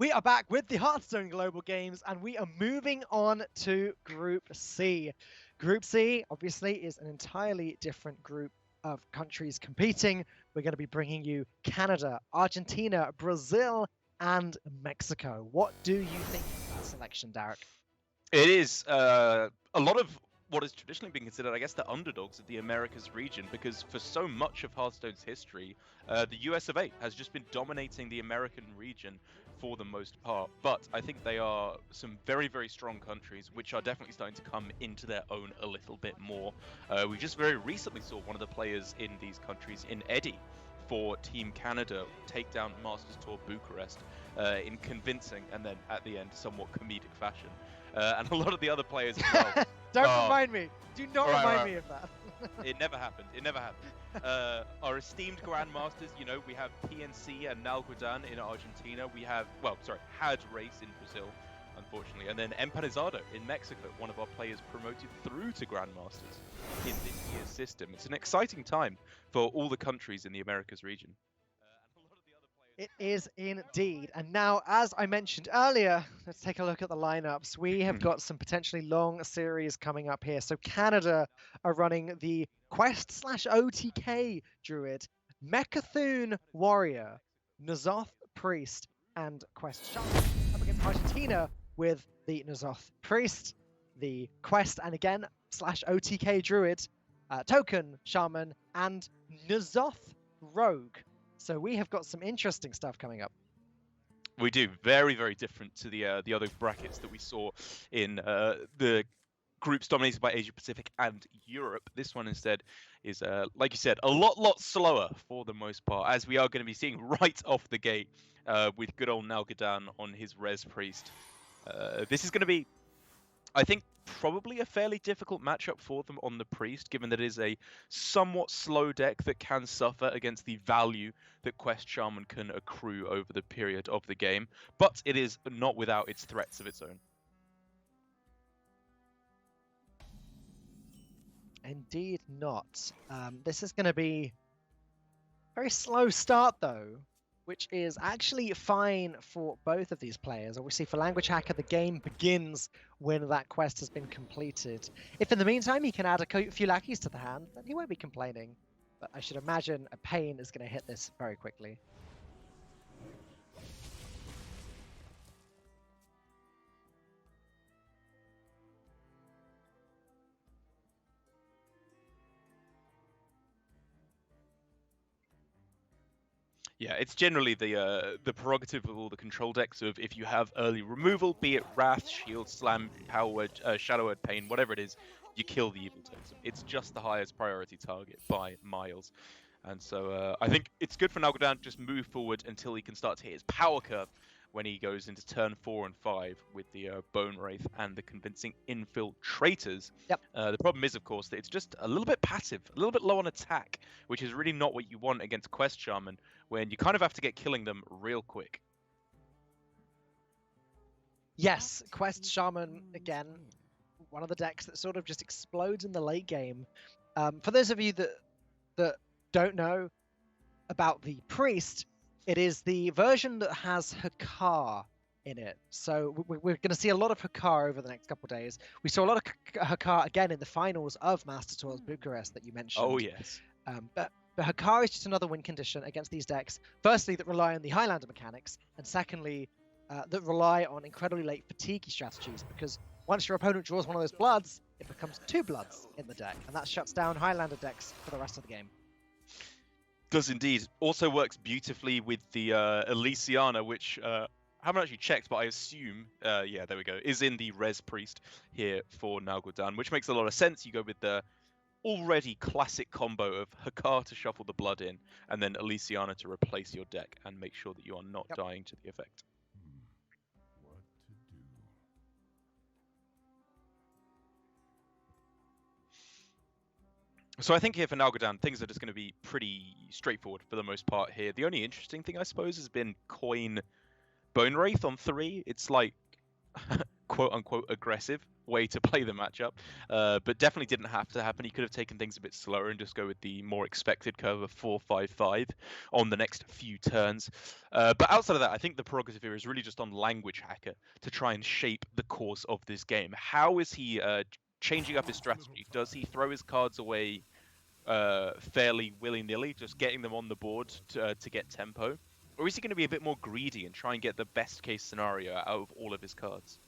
We are back with the Hearthstone Global Games, and we are moving on to Group C. Group C, obviously, is an entirely different group of countries competing. We're going to be bringing you Canada, Argentina, Brazil, and Mexico. What do you think of that selection, Derek? It is a lot of what has traditionally been considered, I guess, the underdogs of the Americas region, because for so much of Hearthstone's history, the US of A has just been dominating the American region for the most part. But I think they are some very, very strong countries, which are definitely starting to come into their own a little bit more. We just very recently saw one of the players in these countries, in Eddie, for Team Canada, take down Masters Tour Bucharest in convincing and then at the end somewhat comedic fashion. And a lot of the other players as well. Don't remind me. Do not remind me of that. It never happened. It never happened. Our esteemed grandmasters, we have PNC and Nalgudan in Argentina. We have, had Race in Brazil, unfortunately. And then Empanizado in Mexico, one of our players promoted through to grandmasters in this year's system. It's an exciting time for all the countries in the Americas region. It is indeed. And now, as I mentioned earlier, let's take a look at the lineups. We have got some potentially long series coming up here. So Canada are running the Quest/OTK Druid, Mechathune Warrior, N'Zoth Priest, and Quest Shaman. Up against Argentina with the N'Zoth Priest, the Quest, and again, /OTK Druid, Token Shaman, and N'Zoth Rogue. So we have got some interesting stuff coming up. We do. Very, very different to the other brackets that we saw in the groups dominated by Asia Pacific and Europe. This one instead is, like you said, a lot slower for the most part, as we are going to be seeing right off the gate with good old Nalgadan on his Res Priest. This is going to be, I think, probably a fairly difficult matchup for them on the Priest, given that it is a somewhat slow deck that can suffer against the value that Quest Shaman can accrue over the period of the game, but it is not without its threats of its own. Indeed not. This is going to be a very slow start, though, which is actually fine for both of these players. Obviously, for Language Hacker, the game begins when that quest has been completed. If in the meantime he can add a few lackeys to the hand, then he won't be complaining. But I should imagine a pain is going to hit this very quickly. Yeah, it's generally the prerogative of all the control decks of if you have early removal, be it Wrath, Shield, Slam, Power Word, Shadow Word, Pain, whatever it is, you kill the evil totem. It's just the highest priority target by miles. And so I think it's good for Nalgadan to just move forward until he can start to hit his power curve when he goes into turn 4 and 5 with the Bone Wraith and the convincing Infiltrators. Yep. The problem is, of course, that it's just a little bit passive, a little bit low on attack, which is really not what you want against Quest Shaman, when you kind of have to get killing them real quick. Yes, Quest Shaman, again, one of the decks that sort of just explodes in the late game. For those of you that don't know about the Priest, it is the version that has Hakar in it. So we're going to see a lot of Hakar over the next couple of days. We saw a lot of Hakar again in the finals of Master Tours Bucharest that you mentioned. Oh, yes. But Hakar is just another win condition against these decks. Firstly, that rely on the Highlander mechanics, and secondly, that rely on incredibly late fatigue strategies, because once your opponent draws one of those bloods, it becomes 2 bloods in the deck, and that shuts down Highlander decks for the rest of the game. Does indeed. Also works beautifully with the Elysiana, which I haven't actually checked, but I assume, yeah, there we go, is in the Res Priest here for Nalgadan, which makes a lot of sense. You go with the already classic combo of Hakar to shuffle the blood in, and then Elysiana to replace your deck and make sure that you are not dying to the effect. What to do? So I think here for Nalgadan, things are just going to be pretty straightforward for the most part here. The only interesting thing, I suppose, has been coin Bone Wraith on 3. It's like, quote-unquote, aggressive way to play the matchup, but definitely didn't have to happen. He could have taken things a bit slower and just go with the more expected curve of 4-5-5 on the next few turns. But outside of that, I think the prerogative here is really just on Language Hacker to try and shape the course of this game. How is he changing up his strategy? Does he throw his cards away fairly willy-nilly, just getting them on the board to get tempo? Or is he going to be a bit more greedy and try and get the best case scenario out of all of his cards?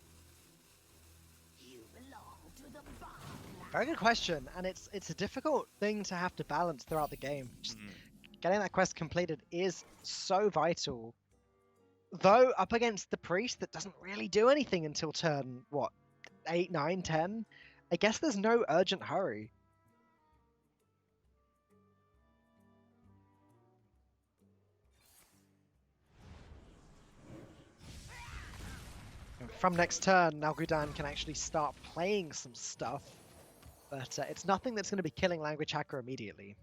Very good question, and it's a difficult thing to have to balance throughout the game. Just getting that quest completed is so vital. Though up against the priest that doesn't really do anything until turn, what, 8, 9, 10? I guess there's no urgent hurry. From next turn, now Gudan can actually start playing some stuff, but it's nothing that's going to be killing Language Hacker immediately.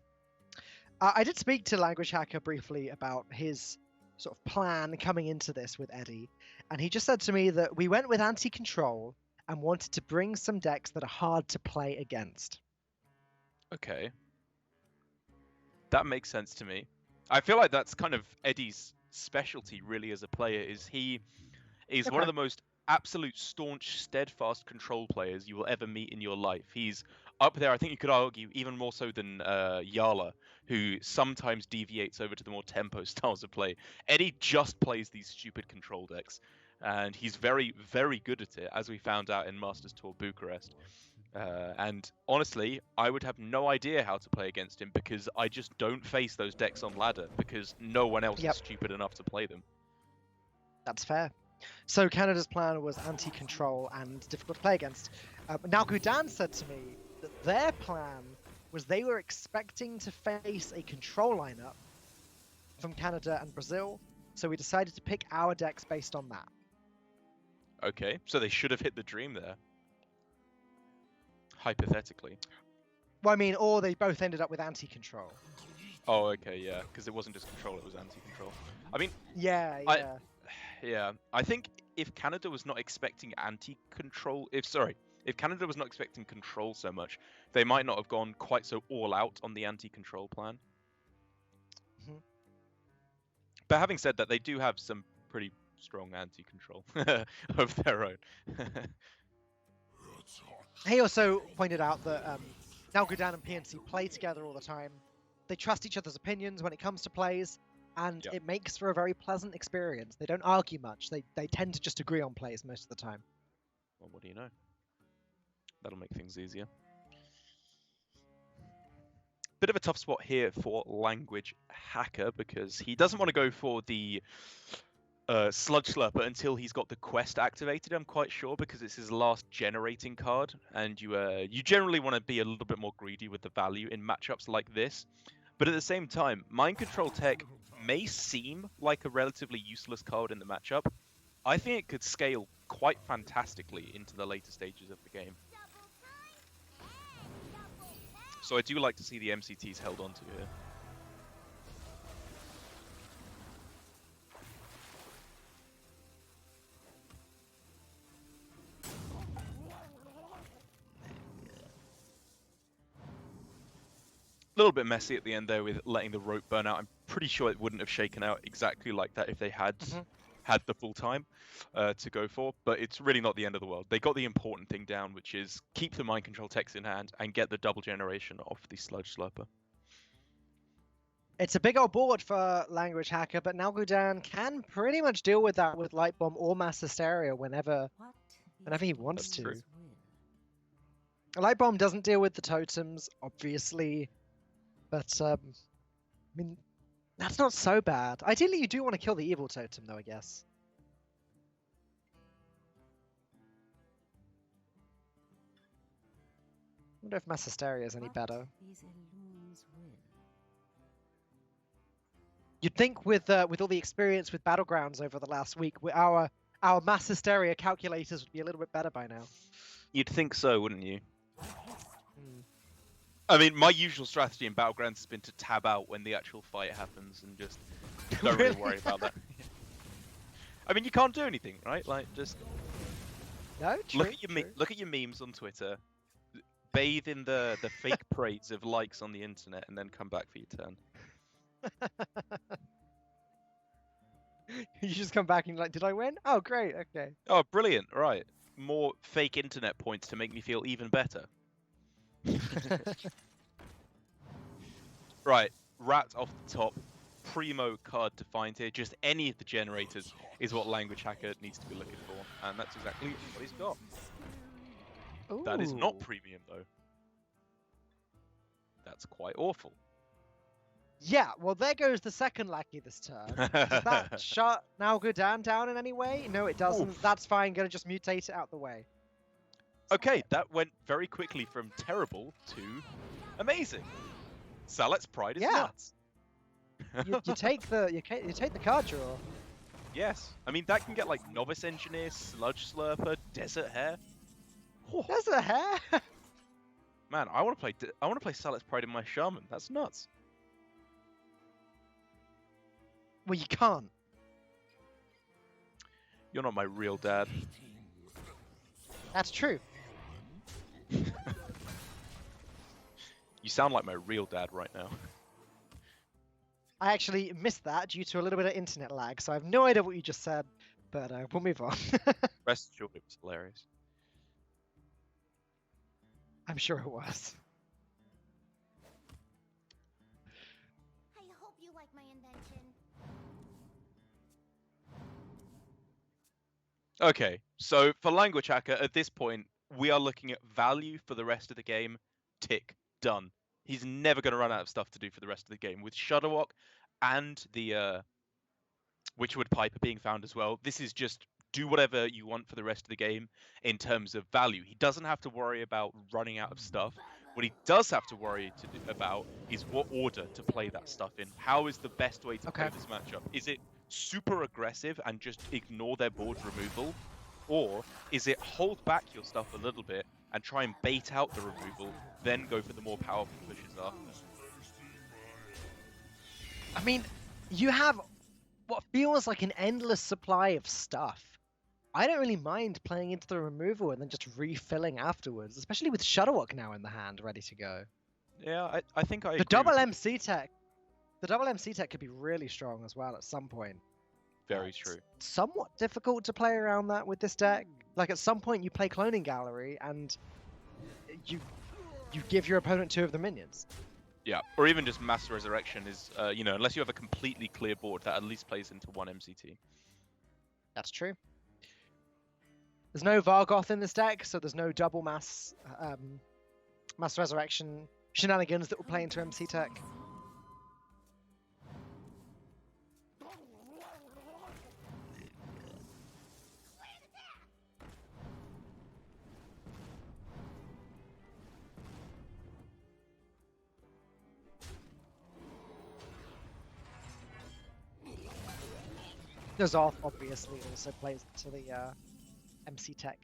I did speak to Language Hacker briefly about his sort of plan coming into this with Eddie, and he just said to me that we went with anti-control and wanted to bring some decks that are hard to play against. Okay. That makes sense to me. I feel like that's kind of Eddie's specialty, really, as a player, is he is one of the most absolute staunch, steadfast control players you will ever meet in your life. He's up there, I think you could argue, even more so than Yala, who sometimes deviates over to the more tempo styles of play. Eddie just plays these stupid control decks, and he's very, very good at it, as we found out in Masters Tour Bucharest. And honestly, I would have no idea how to play against him because I just don't face those decks on ladder because no one else is stupid enough to play them. That's fair. So Canada's plan was anti-control and difficult to play against. Now Gudan said to me that their plan was they were expecting to face a control lineup from Canada and Brazil, so we decided to pick our decks based on that. Okay, so they should have hit the dream there. Hypothetically. Well, I mean, or they both ended up with anti-control. Oh, okay, yeah, because it wasn't just control, it was anti-control. I mean... Yeah. Yeah, I think if Canada was not expecting anti-control... If Canada was not expecting control so much, they might not have gone quite so all out on the anti-control plan. Mm-hmm. But having said that, they do have some pretty strong anti-control of their own. He also pointed out that now Gudan and PNC play together all the time. They trust each other's opinions when it comes to plays, and it makes for a very pleasant experience. They don't argue much. They tend to just agree on plays most of the time. Well, what do you know? That'll make things easier. Bit of a tough spot here for Language Hacker because he doesn't want to go for the Sludge Slurper until he's got the quest activated, I'm quite sure, because it's his last generating card, and you generally want to be a little bit more greedy with the value in matchups like this. But at the same time, Mind Control Tech may seem like a relatively useless card in the matchup. I think it could scale quite fantastically into the later stages of the game. So I do like to see the MCTs held onto here. A little bit messy at the end there with letting the rope burn out. I'm pretty sure it wouldn't have shaken out exactly like that if they had had the full time to go for, but it's really not the end of the world. They got the important thing down, which is keep the Mind Control Techs in hand and get the double generation off the Sludge Slurper. It's a big old board for Language Hacker, but now Gudan can pretty much deal with that with Light Bomb or Mass Hysteria whenever he wants to. True. Light Bomb doesn't deal with the totems, obviously, but I mean, that's not so bad. Ideally, you do want to kill the evil totem, though, I guess. I wonder if Mass Hysteria is any better. You'd think with all the experience with Battlegrounds over the last week, our Mass Hysteria calculators would be a little bit better by now. You'd think so, wouldn't you? I mean, my usual strategy in Battlegrounds has been to tab out when the actual fight happens and just don't really worry about that. I mean, you can't do anything, right? Like, just... No, true. Look at your true. look at your memes on Twitter. Bathe in the fake praise of likes on the internet, and then come back for your turn. You just come back and you're like, did I win? Oh, great. Okay. Oh, brilliant! Right, more fake internet points to make me feel even better. Right, rat off the top. Primo card to find here. Just any of the generators is what Language Hacker needs to be looking for, and that's exactly what he's got. That is not Ooh. premium though. That's quite awful. Yeah, well, there goes the second lackey this turn. Does that shot now go down in any way? No, it doesn't. Oof. That's fine. Gonna just mutate it out the way. Okay, that went very quickly from terrible to amazing. Salet's Pride is Yeah. nuts. You take the card draw. Yes, I mean that can get like Novice Engineer, Sludge Slurper, Desert Hare. Oh, There's a hair. man, I want to play Salet's Pride in my Shaman. That's nuts. Well, you can't. You're not my real dad. That's true. You sound like my real dad right now. I actually missed that due to a little bit of internet lag, so I have no idea what you just said, but we'll move on. Rest assured, it was hilarious. I'm sure it was. I hope you like my invention. Okay, so for Language Hacker, at this point, we are looking at value for the rest of the game. Tick. Done. He's never going to run out of stuff to do for the rest of the game. With Shudderwock and the Witchwood Piper being found as well, this is just do whatever you want for the rest of the game in terms of value. He doesn't have to worry about running out of stuff. What he does have to worry about is what order to play that stuff in. How is the best way to play this matchup? Is it super aggressive and just ignore their board removal? Or is it hold back your stuff a little bit and try and bait out the removal, then go for the more powerful pushes after? I mean, you have what feels like an endless supply of stuff. I don't really mind playing into the removal and then just refilling afterwards, especially with Shudderwock now in the hand, ready to go. Yeah, I think I The agree double with you. MC tech. The double MC tech could be really strong as well at some point. Very It's true. somewhat difficult to play around that with this deck. Like at some point you play Cloning Gallery and you give your opponent 2 of the minions. Yeah, or even just Mass Resurrection is, unless you have a completely clear board, that at least plays into one MCT. That's true. There's no Vargoth in this deck, so there's no double mass resurrection shenanigans that will play into MC tech. Zoth obviously also plays to the MC tech.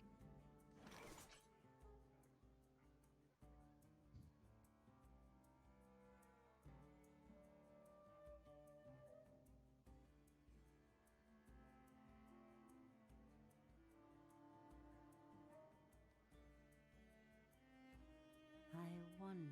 I wonder.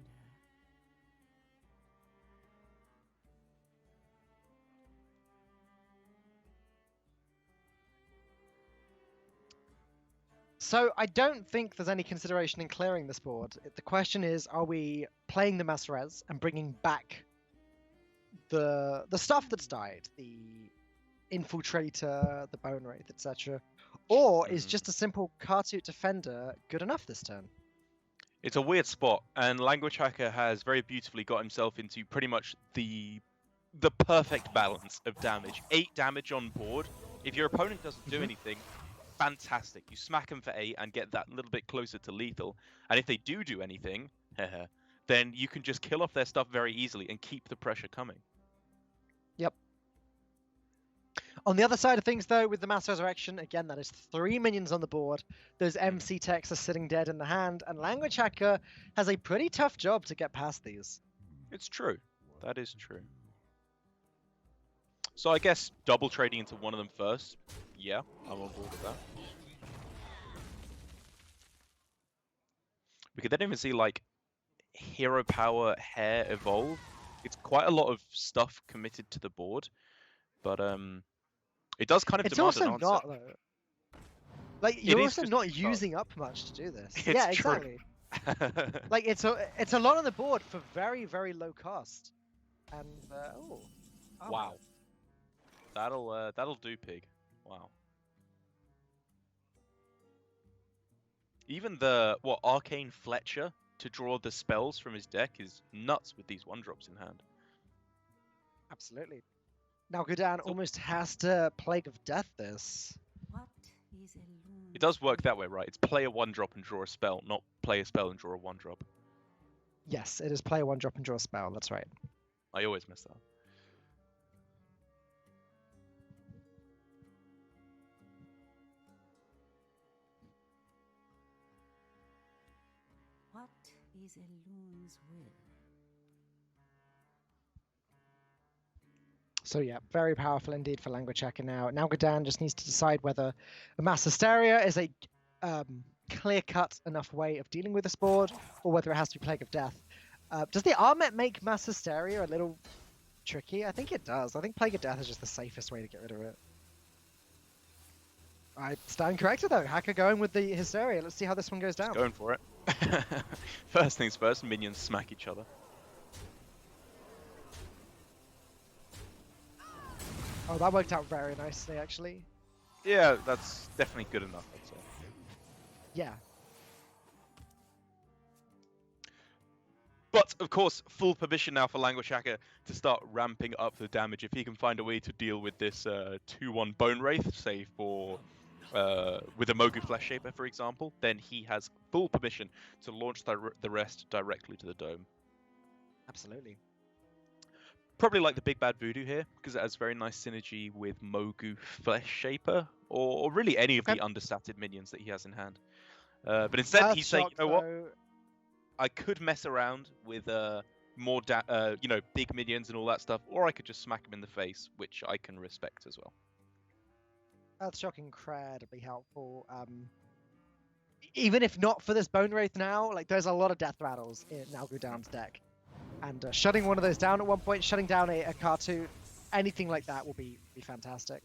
So I don't think there's any consideration in clearing this board. The question is, are we playing the mass res and bringing back the stuff that's died, the infiltrator, the bone wraith, etc., or is just a simple Kartut defender good enough this turn? It's a weird spot, and Language Hacker has very beautifully got himself into pretty much the perfect balance of damage. 8 damage on board. If your opponent doesn't do anything, fantastic. You smack them for 8 and get that little bit closer to lethal. And if they do anything, then you can just kill off their stuff very easily and keep the pressure coming. Yep. On the other side of things, though, with the Mass Resurrection, again, that is 3 minions on the board. Those MC techs are sitting dead in the hand, and Language Hacker has a pretty tough job to get past these. It's true. That is true. So I guess double trading into one of them first. Yeah, I'm on board with that. We could then even see like hero power hair evolve. It's quite a lot of stuff committed to the board, but it does kind of It's demand also an answer. not though. Like It you're is also just not too fast. using up much to do this. It's Yeah, true. exactly. Like it's a lot on the board for very, very low cost. And armor. Wow. That'll do, pig. Wow. Even the Arcane Fletcher to draw the spells from his deck is nuts with these 1-drops in hand. Absolutely. Now Gudan almost has to Plague of Death this. It does work that way, right? It's play a 1-drop and draw a spell, not play a spell and draw a 1-drop. Yes, it is play a 1-drop and draw a spell. That's right. I always mess that up. What is Elun's will? So yeah, very powerful indeed for Language Checker now. Now Gudan just needs to decide whether a Mass Hysteria is a clear-cut enough way of dealing with this board, or whether it has to be Plague of Death. Does the Armet make Mass Hysteria a little tricky? I think it does. I think Plague of Death is just the safest way to get rid of it. I stand corrected though. Hacker going with the Hysteria. Let's see how this one goes down. Going for it. First things first, minions smack each other. Oh, that worked out very nicely actually. Yeah, that's definitely good enough, I'd say. Yeah. But, of course, full permission now for Language Hacker to start ramping up the damage. If he can find a way to deal with this 2-1 Bone Wraith, say for with a Mogu Flesh Shaper, for example, then he has full permission to launch the rest directly to the dome. Absolutely. Probably like the Big Bad Voodoo here, because it has very nice synergy with Mogu Flesh Shaper, or really any of the understated minions that he has in hand. But instead, he's saying, you know what? I could mess around with more, big minions and all that stuff, or I could just smack him in the face, which I can respect as well. Earthshock incredibly helpful. Even if not for this Bone Wraith now, like there's a lot of death battles in Nalgudan's deck. And shutting one of those down at one point, shutting down a Cartoon, anything like that will be fantastic.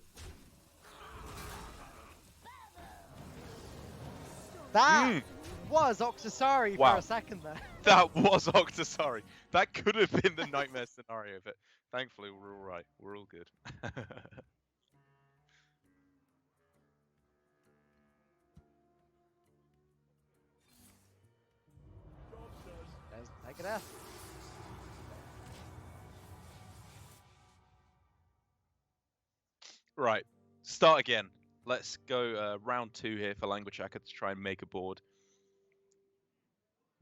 That was Octosari for a second there. That was Octosari. That could have been the nightmare scenario, but thankfully we're all right. We're all good. There's Take it out. Right, start again. Let's go round 2 here for Language Hacker to try and make a board.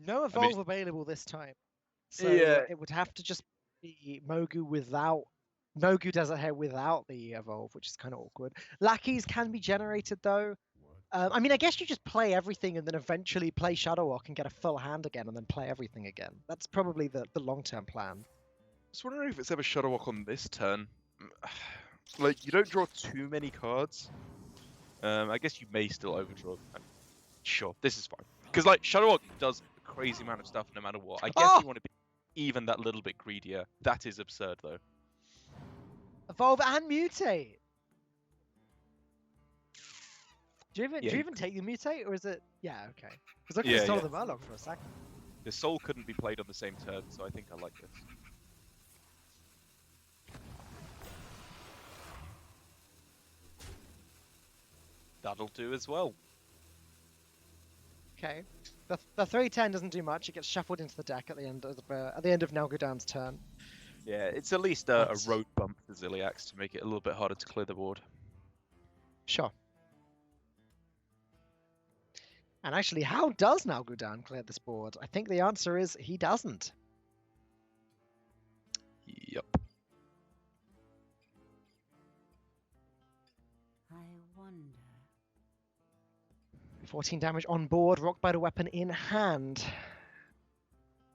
No evolve available this time. So Yeah. it would have to just be Mogu without... Mogu Desert Hair without the evolve, which is kind of awkward. Lackeys can be generated though. I mean, I guess you just play everything and then eventually play Shadow Walk and get a full hand again and then play everything again. That's probably the long-term plan. I was wondering if it's ever Shadow Walk on this turn. Like, you don't draw too many cards. I guess you may still overdraw. Sure, this is fine. Because, like, Shadow Walk does a crazy amount of stuff no matter what. I guess you want to be even that little bit greedier. That is absurd, though. Evolve and mutate! Do you even take the mutate, or is it... Yeah, okay. Because I could have sold the Murloc for a second. The Soul couldn't be played on the same turn, so I think I like this. That'll do as well. Okay. The 3/10 doesn't do much. It gets shuffled into the deck at the end of Nalgudan's turn. Yeah, it's at least a road bump for Ziliax to make it a little bit harder to clear the board. Sure. And actually, how does Nalgudan clear this board? I think the answer is he doesn't. Yep. I wonder. 14 damage on board, Rockbiter weapon in hand.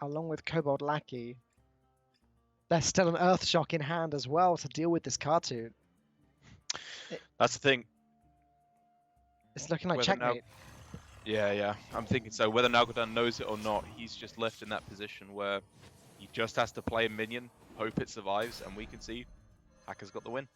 Along with Kobold Lackey. There's still an Earthshock in hand as well to deal with this cartoon. That's the thing. It's looking like Whether now- checkmate. Yeah. I'm thinking so. Whether Nalgadan knows it or not, he's just left in that position where he just has to play a minion, hope it survives, and we can see Hacker's got the win.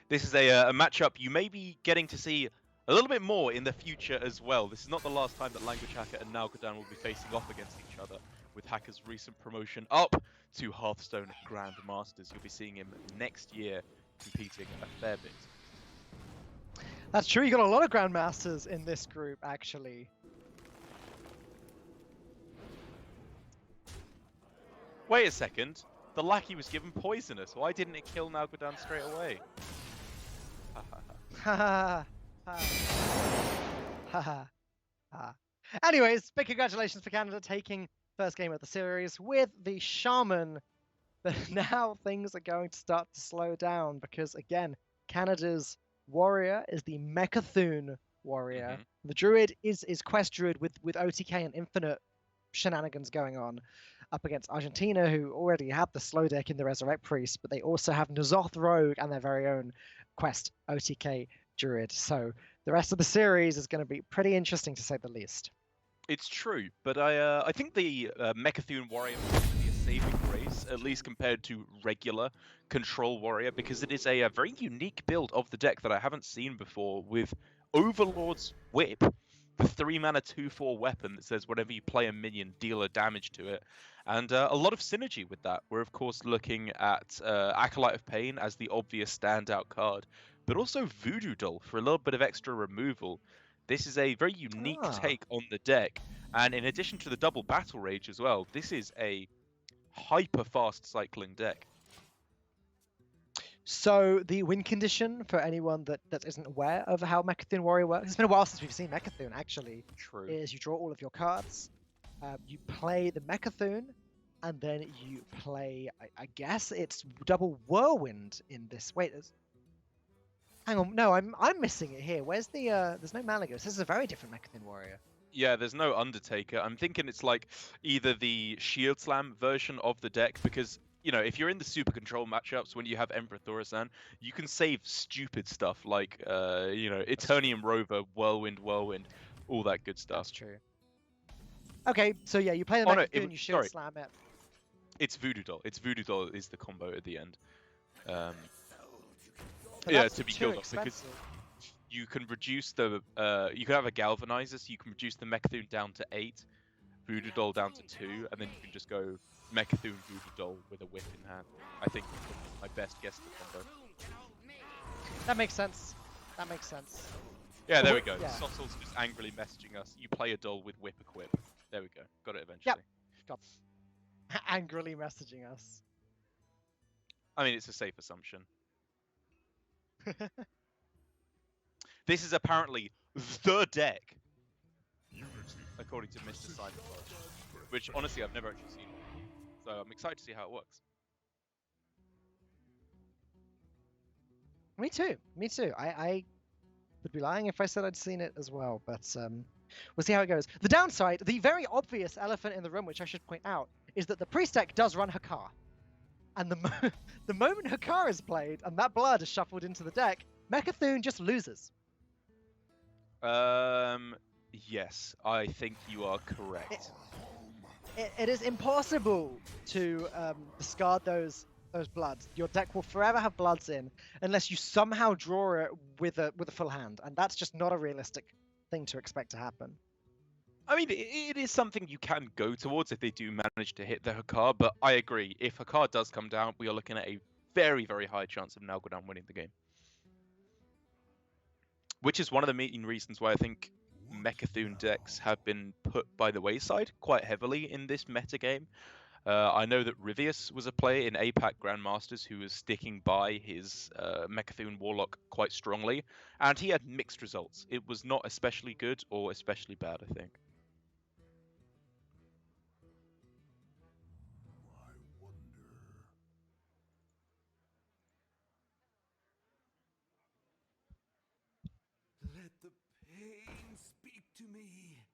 This is a matchup you may be getting to see a little bit more in the future as well. This is not the last time that Language Hacker and Nalgadan will be facing off against each other, with Hacker's recent promotion up to Hearthstone Grand Masters. You'll be seeing him next year competing a fair bit. That's true. You got a lot of Grandmasters in this group, actually. Wait a second. The lackey was given poisonous. Why didn't it kill Nalgadan straight away? Ha ha ha. Ha ha ha. Anyways, big congratulations for Canada taking first game of the series with the Shaman. But now things are going to start to slow down because, again, Canada's warrior is the Mechathune warrior. The druid is Quest Druid with OTK and infinite shenanigans going on up against Argentina, who already have the slow deck in the Resurrect Priest, but they also have N'Zoth Rogue and their very own Quest OTK druid. So the rest of the series is going to be pretty interesting, to say the least. It's true, but I think the Mechathune warrior might be a saving grace, at least compared to regular control warrior, because it is a very unique build of the deck that I haven't seen before, with Overlord's Whip, the 3-mana 2/4 weapon that says whenever you play a minion, deal a damage to it, and a lot of synergy with that. We're of course looking at Acolyte of Pain as the obvious standout card, but also Voodoo Doll for a little bit of extra removal. This is a very unique take on the deck, and in addition to the double battle rage as well, this is a hyper fast cycling deck. So the win condition, for anyone that isn't aware of how Mechathune Warrior works, it's been a while since we've seen Mechathune actually, True. is you draw all of your cards, you play the Mechathune, and then you play, I guess it's double Whirlwind in this. Wait, hang on, no, I'm missing it here. Where's the, there's no Malagos. This is a very different Mechathune Warrior. Yeah, there's no Undertaker. I'm thinking it's like either the Shield Slam version of the deck, because, you know, if you're in the super control matchups when you have Emperor Thaurissan, you can save stupid stuff like, you know, Eternium Rover, Whirlwind, all that good stuff. That's true. Okay, so yeah, you play the Mechathune, you Shield Slam it. It's Voodoo Doll. It's Voodoo Doll is the combo at the end. But yeah, that's to be too killed off, expensive. because you can reduce the, you can have a Galvanizer, so you can reduce the Mechathune down to 8, Voodoo Doll down to 2, and then you can just go Mechathune Voodoo Doll with a whip in hand. I think that's my best guess at the combo. That makes sense. That makes sense. Yeah, there we go. Yeah. Sossel's just angrily messaging us. You play a doll with whip equip. There we go. Got it eventually. Got angrily messaging us. I mean, it's a safe assumption. This is apparently the deck, according to Mr. Simon Lodge, which honestly I've never actually seen. So I'm excited to see how it works. Me too. Me too. I would be lying if I said I'd seen it as well, but we'll see how it goes. The downside, the very obvious elephant in the room, which I should point out, is that the priest deck does run Hakar. And the moment Hakar is played and that blood is shuffled into the deck, Mechathune just loses. Yes, I think you are correct. It is impossible to discard those bloods. Your deck will forever have bloods in unless you somehow draw it with a full hand, and that's just not a realistic thing to expect to happen. I mean, it is something you can go towards if they do manage to hit the Hakar, but I agree. If Hakar does come down, we are looking at a very, very high chance of Nalgadan winning the game. Which is one of the main reasons why I think Mechathune decks have been put by the wayside quite heavily in this meta game. I know that Rivius was a player in APAC Grandmasters who was sticking by his Mechathune Warlock quite strongly, and he had mixed results. It was not especially good or especially bad, I think. I wonder. Let the pain speak to me.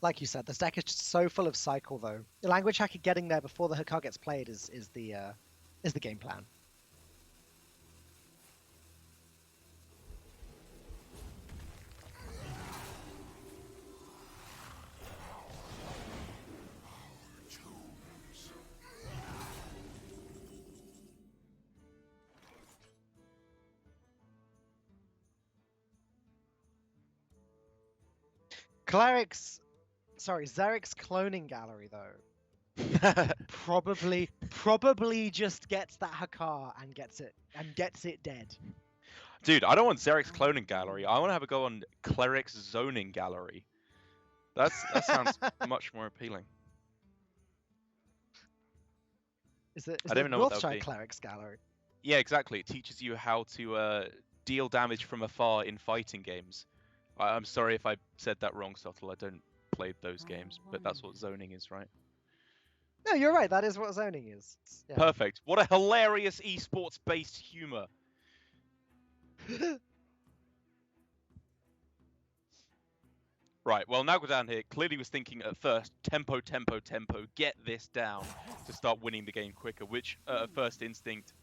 like you said, this deck is just so full of cycle, though. The language hacker getting there before the Hakar gets played is the game plan. Zarek's cloning gallery though probably just gets that Hakar and gets it dead. Dude, I don't want Zarek's cloning gallery. I want to have a go on Cleric's zoning gallery. That sounds much more appealing. Is it I don't even know what that would Rothschild be. Cleric's gallery? Yeah, exactly. It teaches you how to deal damage from afar in fighting games. I'm sorry if I said that wrong, Subtle. I don't play those games, but that's what zoning is, right? No, you're right. That is what zoning is. Yeah. Perfect. What a hilarious esports-based humor. Right, well, Nagodan here clearly was thinking at first, tempo, get this down to start winning the game quicker, which at first instinct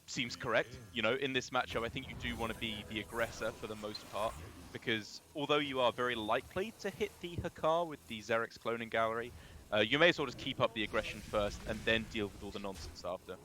seems correct. You know, in this matchup, I think you do want to be the aggressor for the most part, because although you are very likely to hit the Hakar with the Zarek's cloning gallery, you may as well just keep up the aggression first and then deal with all the nonsense after.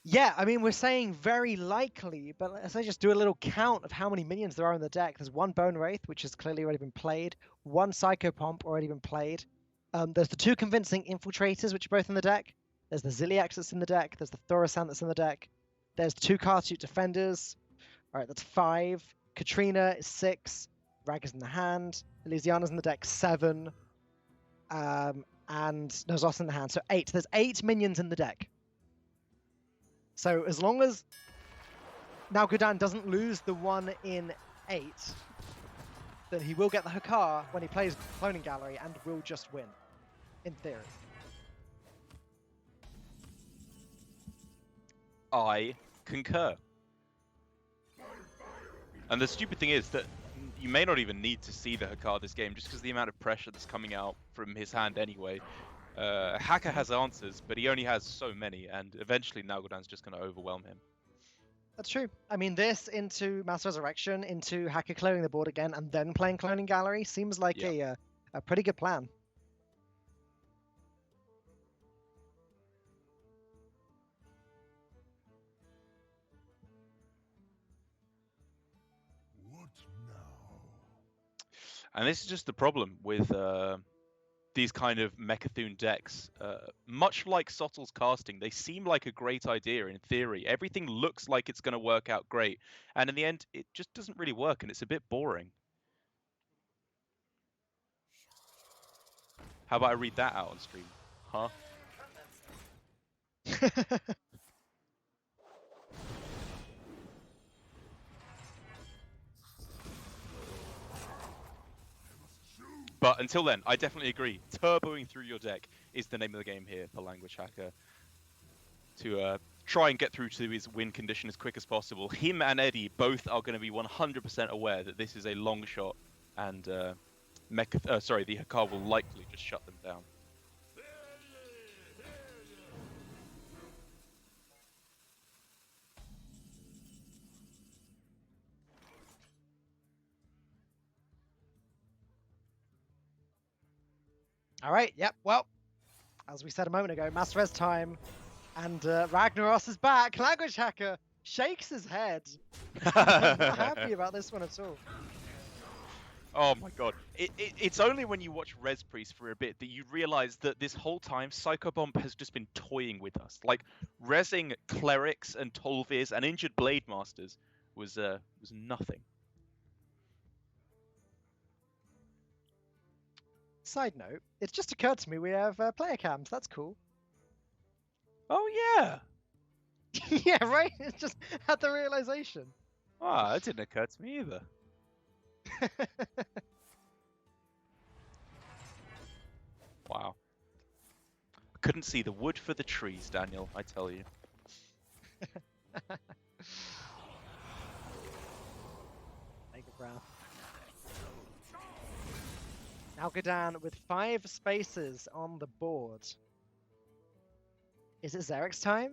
Yeah, I mean, we're saying very likely, but let's just do a little count of how many minions there are in the deck. There's one Bone Wraith, which has clearly already been played, one Psychopomp already been played. There's the two Convincing Infiltrators, which are both in the deck. There's the Ziliax that's in the deck. There's the Thorosant that's in the deck. There's two Cartute Defenders. All right, that's 5. Katrina is 6. Rag is in the hand. Elysiana's in the deck, 7. And Nozos in the hand, so 8. There's 8 minions in the deck. So as long as Nagodan doesn't lose the 1 in 8, then he will get the Hakar when he plays Cloning Gallery and will just win, in theory. I concur. And the stupid thing is that you may not even need to see the Hakar this game, just because the amount of pressure that's coming out from his hand anyway. Hacker has answers, but he only has so many, and eventually Nagodan's just going to overwhelm him. That's true. I mean, this into Mass Resurrection, into Hacker clearing the board again, and then playing Cloning Gallery seems like a pretty good plan. What now? And this is just the problem with these kind of Mechathune decks. Much like Sottle's casting, they seem like a great idea in theory. Everything looks like it's going to work out great, and in the end, it just doesn't really work, and it's a bit boring. How about I read that out on stream? Huh? But until then, I definitely agree. Turboing through your deck is the name of the game here for Language Hacker. To try and get through to his win condition as quick as possible. Him and Eddie both are going to be 100% aware that this is a long shot, and the Hakar will likely just shut them down. All right, yep, well, as we said a moment ago, Mass Res time, and Ragnaros is back. Language Hacker shakes his head. I'm not happy about this one at all. Oh my god. It's only when you watch Res Priest for a bit that you realize that this whole time Psychobomb has just been toying with us. Like, resing Clerics and Tolvirs and injured Blade Masters was nothing. Side note, it's just occurred to me we have player cams. That's cool. Oh yeah! Yeah, right? It's just had the realization. Ah, that didn't occur to me either. Wow. I couldn't see the wood for the trees, Daniel, I tell you. Take a breath. Now Gdan with 5 spaces on the board. Is it Zerek's time?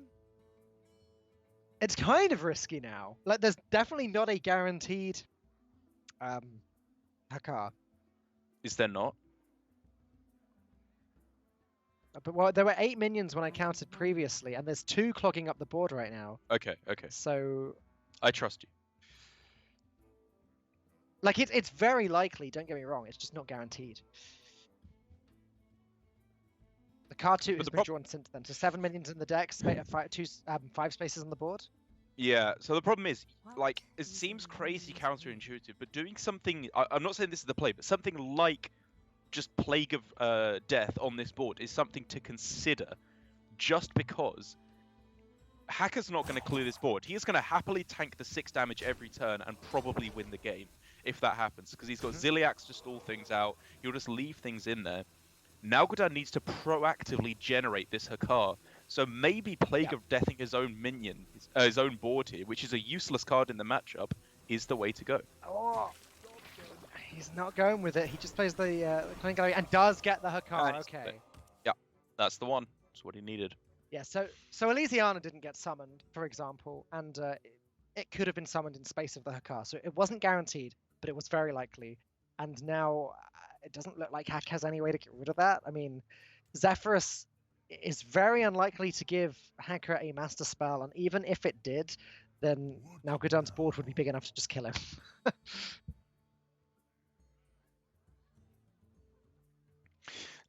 It's kind of risky now. Like, there's definitely not a guaranteed Hakar. Is there not? But well, there were 8 minions when I counted previously, and there's 2 clogging up the board right now. Okay. So, I trust you. like, it's very likely. Don't get me wrong. It's just not guaranteed. The card 2 has been drawn since then. So 7 minions in the deck, 5 spaces on the board. Yeah, so the problem is, like, it seems crazy counterintuitive, but doing something, I'm not saying this is the play, but something like just Plague of Death on this board is something to consider, just because Hacker's not going to clear this board. He is going to happily tank the 6 damage every turn and probably win the game, if that happens, because he's got Ziliax to stall things out, he'll just leave things in there. Nalg'Dan needs to proactively generate this Hakar, so maybe Plague of Deathing his own minion, his own board here, which is a useless card in the matchup, is the way to go. Oh, he's not going with it. He just plays the Cunning Gallery and does get the Hakar. Okay. Yeah, that's the one. That's what he needed. Yeah, so Elysiana didn't get summoned, for example, and it could have been summoned in space of the Hakar, so it wasn't guaranteed, but it was very likely. And now it doesn't look like Hack has any way to get rid of that. I mean, Zephyrus is very unlikely to give Hacker a master spell, and even if it did, then Nalg'Dan's board would be big enough to just kill him.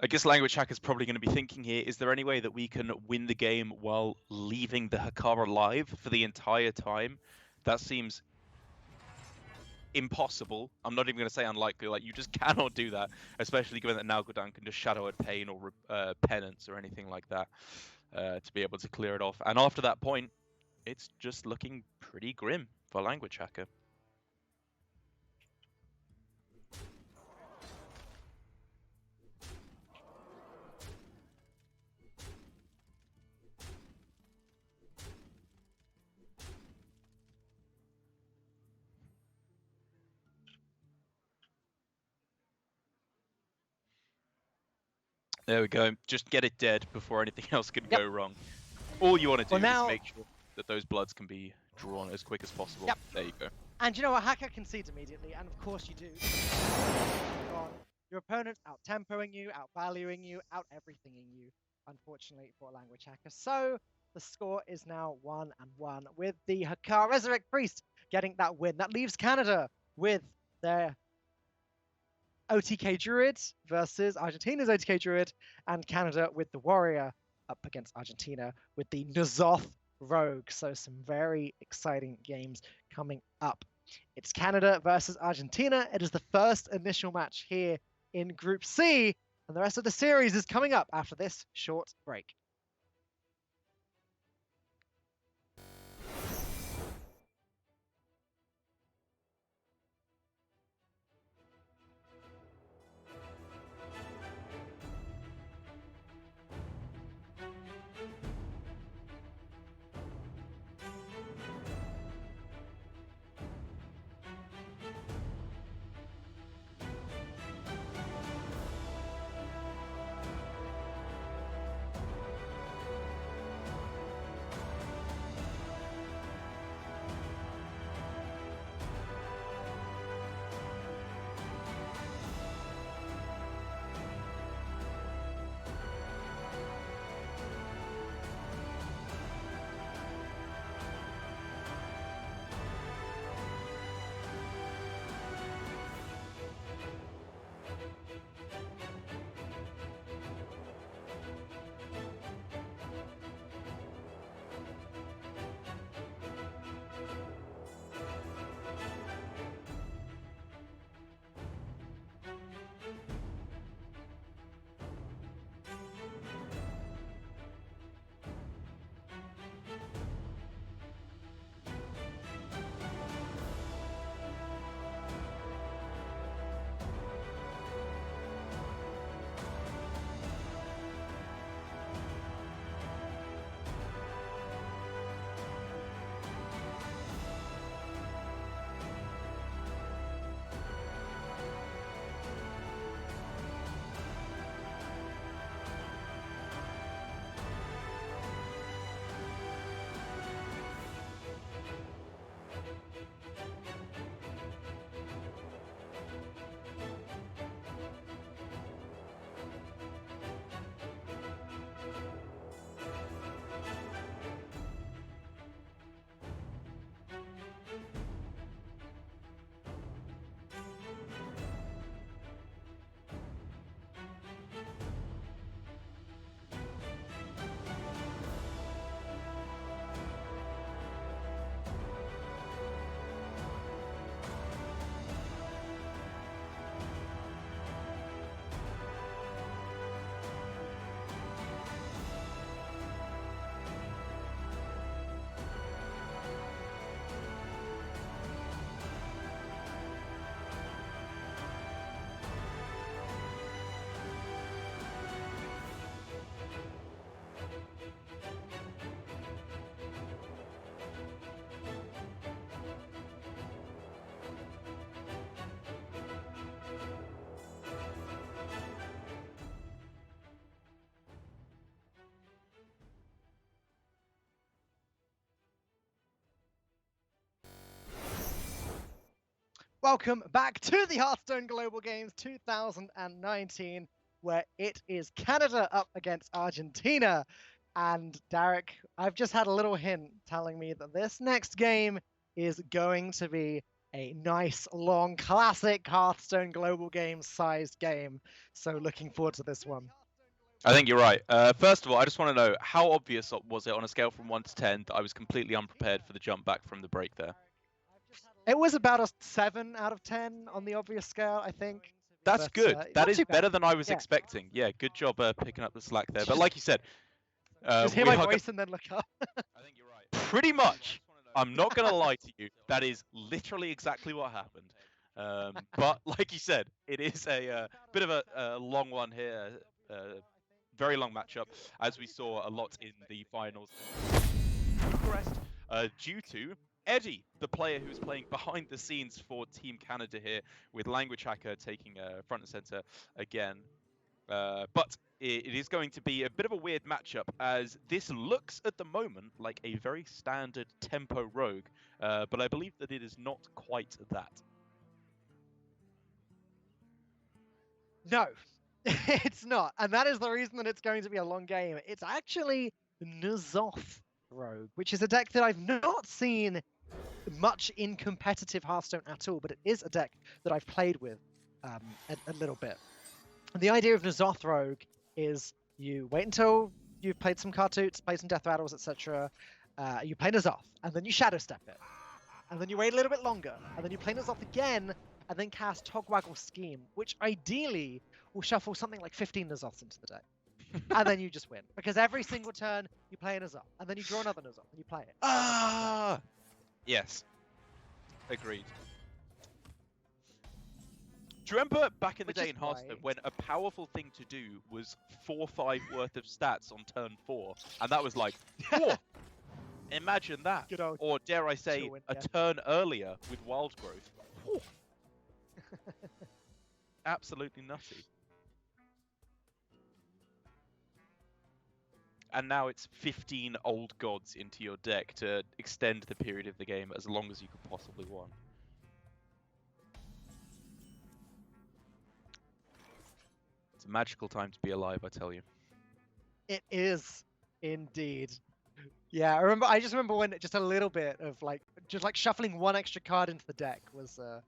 I guess Language Hacker's probably going to be thinking here, is there any way that we can win the game while leaving the Hakar alive for the entire time? That seems impossible. I'm not even going to say unlikely. Like, you just cannot do that, especially given that Nalg'Dan can just Shadow Earth Pain or Penance or anything like that to be able to clear it off. And after that point, it's just looking pretty grim for Language Hacker. There we go. Just get it dead before anything else can go wrong. All you want to do is make sure that those bloods can be drawn as quick as possible. Yep. There you go. And you know what? Hacker concedes immediately, and of course you do. Your opponent's out-tempoing you, out-valuing you, out-everythinging you, unfortunately, for Language Hacker. So the score is now 1-1, with the Hakar Resurrect Priest getting that win. That leaves Canada with their OTK Druid versus Argentina's OTK Druid, and Canada with the Warrior up against Argentina with the N'Zoth Rogue. So some very exciting games coming up. It's Canada versus Argentina. It is the first initial match here in Group C, and the rest of the series is coming up after this short break. Welcome back to the Hearthstone Global Games 2019, where it is Canada up against Argentina. And Derek, I've just had a little hint telling me that this next game is going to be a nice, long, classic Hearthstone Global Games sized game. So looking forward to this one. I think you're right. First of all, I just want to know, how obvious was it on a scale from 1 to 10 that I was completely unprepared for the jump back from the break there? It was about a 7 out of 10 on the obvious scale, I think. That's But, good. That not is too bad. better than I was Yeah. expecting. Yeah, good job picking up the slack there. But like you said, Just hear we my are voice and then look up. I think you're right. Pretty much. I'm not going to lie to you. That is literally exactly what happened. But like you said, it is a bit of a long one here. Very long matchup, as we saw a lot in the finals. Bucharest, due to Eddie, the player who's playing behind the scenes for Team Canada here, with Language Hacker taking front and center again. But it is going to be a bit of a weird matchup, as this looks at the moment like a very standard tempo rogue, but I believe that it is not quite that. No, it's not. And that is the reason that it's going to be a long game. It's actually N'Zoth Rogue, which is a deck that I've not seen much in competitive Hearthstone at all, but it is a deck that I've played with a little bit. And the idea of N'Zoth Rogue is you wait until you've played some Kartoots, played some Death Rattles, etc. You play N'Zoth, and then you Shadow Step it. And then you wait a little bit longer, and then you play N'Zoth again, and then cast Togwaggle Scheme, which ideally will shuffle something like 15 N'Zoths into the deck. And then you just win. Because every single turn, you play a N'Zoth, and then you draw another N'Zoth, and you play it. Ah! Yes. Agreed. Do you remember back in the day in Hearthstone when a powerful thing to do was 4-5 worth of stats on turn 4? And that was like, whoa! Imagine that. Good old Or dare I say, Chillwind, a yeah. turn earlier with Wild Growth. Whew. Absolutely nutty. And now it's 15 old gods into your deck to extend the period of the game as long as you could possibly want. It's a magical time to be alive, I tell you. It is indeed. Yeah, I just remember when just a little bit of just shuffling one extra card into the deck was a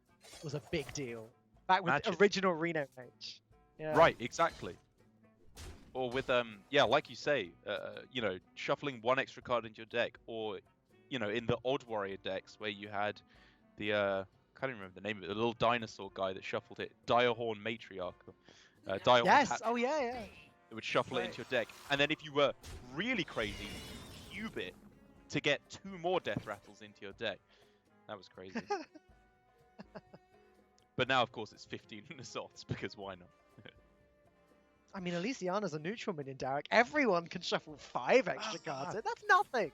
big deal. Back with Magic. original Reno Mage. Yeah. Right, exactly. Or with yeah, like you say, you know, shuffling one extra card into your deck, or you know, in the Odd Warrior decks where you had the can't even remember the name of it, the little dinosaur guy that shuffled it, Direhorn Matriarch. Direhorn Yes. Patriarch, Oh yeah, yeah. that would shuffle it Right. into your deck, and then if you were really crazy, cube it to get 2 more Death Rattles into your deck. That was crazy. But now, of course, it's 15 N'Zoths, because why not? I mean, Elysiana's a neutral minion, Derek. Everyone can shuffle 5 extra cards. That's nothing.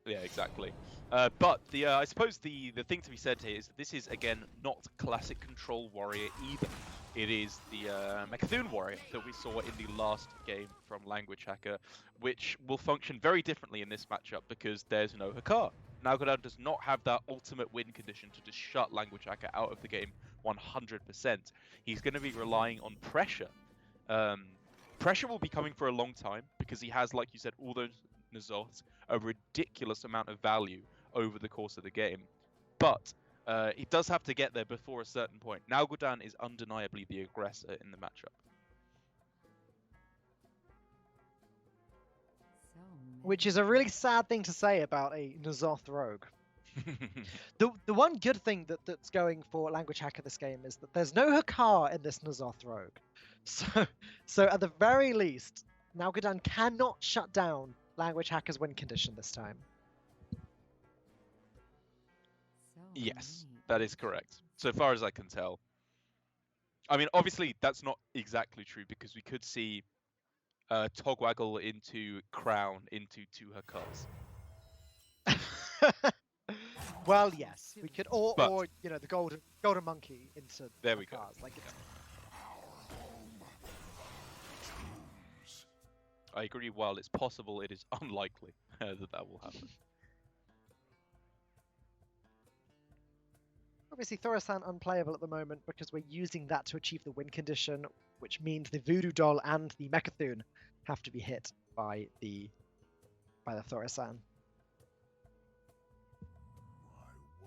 Yeah, exactly. But the I suppose the thing to be said here is that this is, again, not classic Control Warrior either. It is the Mecha'thun Warrior that we saw in the last game from Language Hacker, which will function very differently in this matchup because there's no Hakar. Nalgodan does not have that ultimate win condition to just shut Language Hacker out of the game 100%. He's going to be relying on pressure. Pressure will be coming for a long time because he has, like you said, all those N'Zoths, a ridiculous amount of value over the course of the game. But he does have to get there before a certain point. Nalgodan is undeniably the aggressor in the matchup. Which is a really sad thing to say about a N'Zoth Rogue. The one good thing that's going for Language Hacker this game is that there's no Hakar in this N'Zoth Rogue. So at the very least, Nalgodan cannot shut down Language Hacker's win condition this time. Yes, that is correct. So far as I can tell. I mean, obviously, that's not exactly true because we could see Togwaggle into Crown into 2 Hakars. Well, yes, we could, or But- you know, the golden monkey into There we go. Hakars. Like it's, I agree, while it's possible, it is unlikely that will happen. Obviously, Thorisan unplayable at the moment because we're using that to achieve the win condition, which means the Voodoo Doll and the Mechathune have to be hit by the Thorisan. I wonder.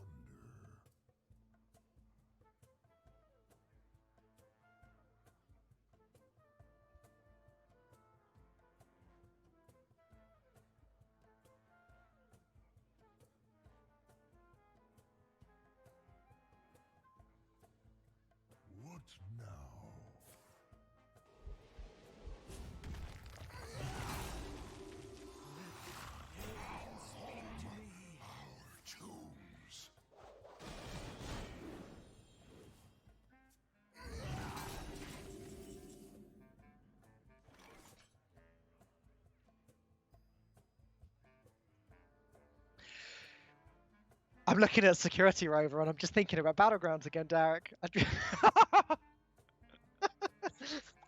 What now? Our tombs. I'm looking at Security Rover and I'm just thinking about Battlegrounds again, Derek.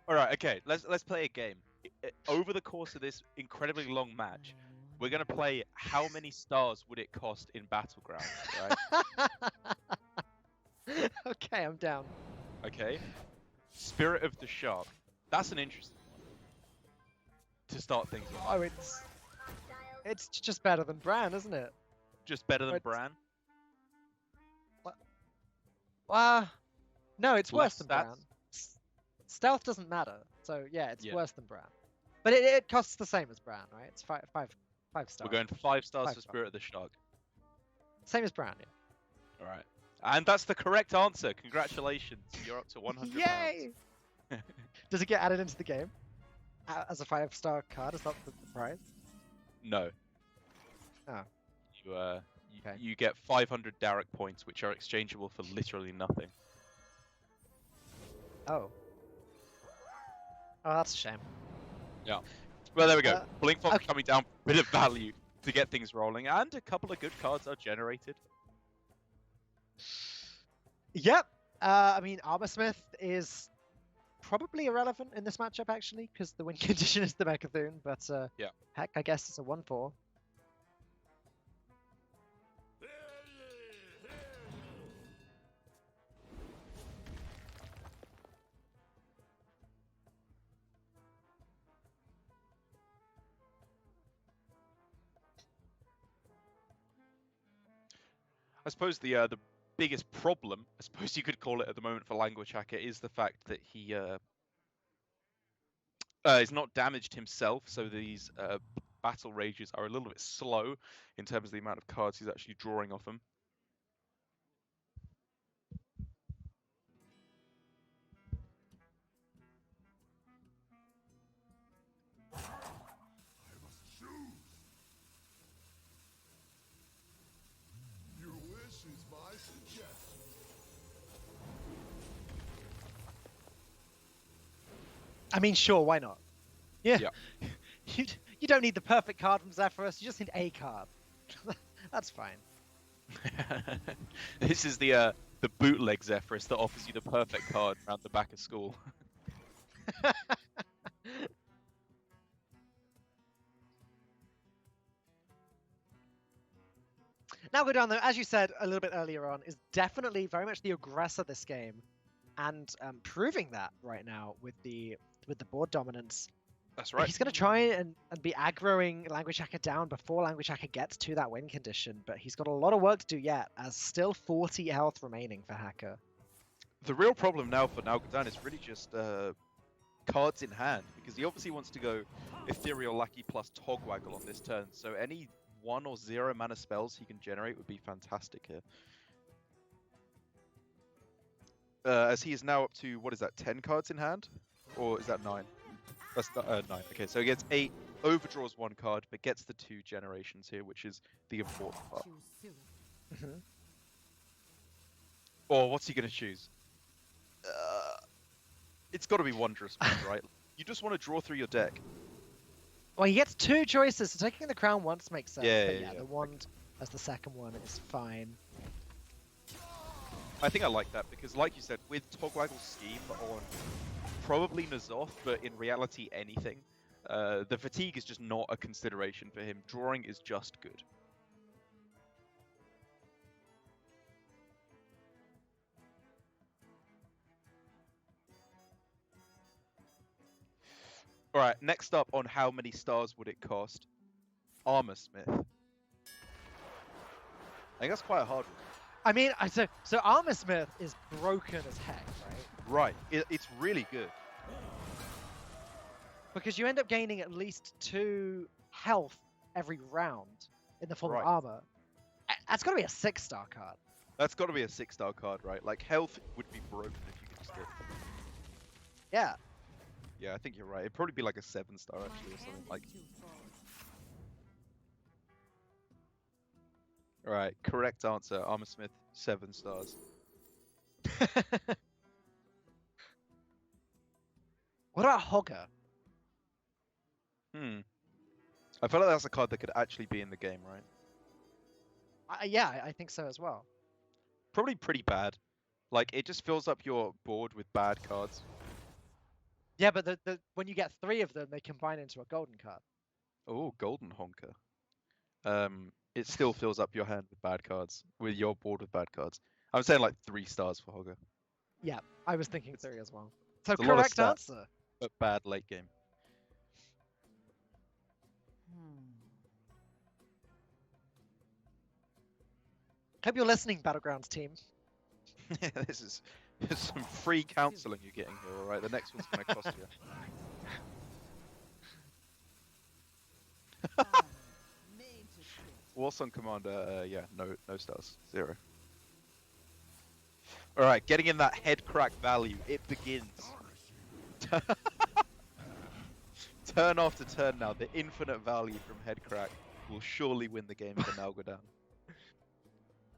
All right, okay. Let's play a game. Over the course of this incredibly long match, we're gonna play how many stars would it cost in Battlegrounds, right? Okay, I'm down. Okay. Spirit of the Shark. That's an interesting one to start things off. Oh, it's just better than Bran, isn't it? Just better than It's- Bran. No, it's worse Less than stats? Bran. Stealth doesn't matter, so yeah, it's Yeah. worse than Bran. But it costs the same as Bran, right? It's five stars. We're going for 5 stars 5 for stars. Spirit of the Shark. Same as Bran, yeah. All right. And that's the correct answer. Congratulations. You're up to 100 Yay! Does it get added into the game as a 5-star card? Is that the prize? No. Oh. Okay. You get 500 Derek points, which are exchangeable for literally nothing. Oh. Oh, that's a shame. Well, there we go. Blink Fox okay. coming down, bit of value to get things rolling, and a couple of good cards are generated. Yep. I mean, Armorsmith is probably irrelevant in this matchup, actually, because the win condition is the Mechathune, but Yeah. heck, I guess it's a 1/4. I suppose the biggest problem, I suppose you could call it at the moment for Language Hacker, is the fact that he is not damaged himself, so these battle rages are a little bit slow in terms of the amount of cards he's actually drawing off them. I must choose. Your wish is my suggestion. I mean, sure, why not? Yeah. Yeah. You don't need the perfect card from Zephyrus, you just need a card. That's fine. This is the bootleg Zephyrus that offers you the perfect card around the back of school. Now go down though, as you said a little bit earlier on, is definitely very much the aggressor this game, and proving that right now with the board dominance. That's right. He's going to try and be aggroing Language Hacker down before Language Hacker gets to that win condition, but he's got a lot of work to do yet, as still 40 health remaining for Hacker. The real problem now for Nalgadan is really just cards in hand, because he obviously wants to go Ethereal Lackey plus Togwaggle on this turn, so any 1 or 0 mana spells he can generate would be fantastic here. As he is now up to, what is that, 10 cards in hand? Or is that 9? That's 9. Okay, so he gets 8, overdraws 1 card, but gets the 2 generations here, which is the important part. Choose soon. Or what's he going to choose? It's got to be Wondrous Wand, right? You just want to draw through your deck. Well, he gets 2 choices, so taking the crown once makes sense. Yeah, but yeah. the wand as the second one is fine. I think I like that because, like you said, with Togwaggle's scheme on probably N'Zoth, but in reality anything, the fatigue is just not a consideration for him. Drawing is just good. All right, next up on how many stars would it cost? Armor Smith. I think that's quite a hard one. I mean, so Armor Smith is broken as heck, right? Right, it's really good. Because you end up gaining at least 2 health every round in the form Right. of armor. That's got to be a 6-star card. That's got to be a 6-star card, right? Like, health would be broken if you could just get... Yeah. Yeah, I think you're right. It'd probably be like a 7-star, actually, or something like... Alright, correct answer. Armor Smith, 7 stars. What about Hogger? I feel like that's a card that could actually be in the game, right? Yeah, I think so as well. Probably pretty bad. Like, it just fills up your board with bad cards. Yeah, but when you get 3 of them, they combine into a golden card. Oh, Golden Honker. It still fills up your hand with bad cards, with your board with bad cards. I'm saying like 3 stars for Hogger, Yeah, I was thinking 3 as well. So it's a lot of correct stats. answer. but bad late game. Hope you're listening, Battlegrounds team. This is some free counselling you're getting here, alright? The next one's going to cost you. Warsong Commander, yeah, no stars. 0. Alright, getting in that head crack value, it begins. Turn after turn now, the infinite value from head crack will surely win the game for Nalgodan.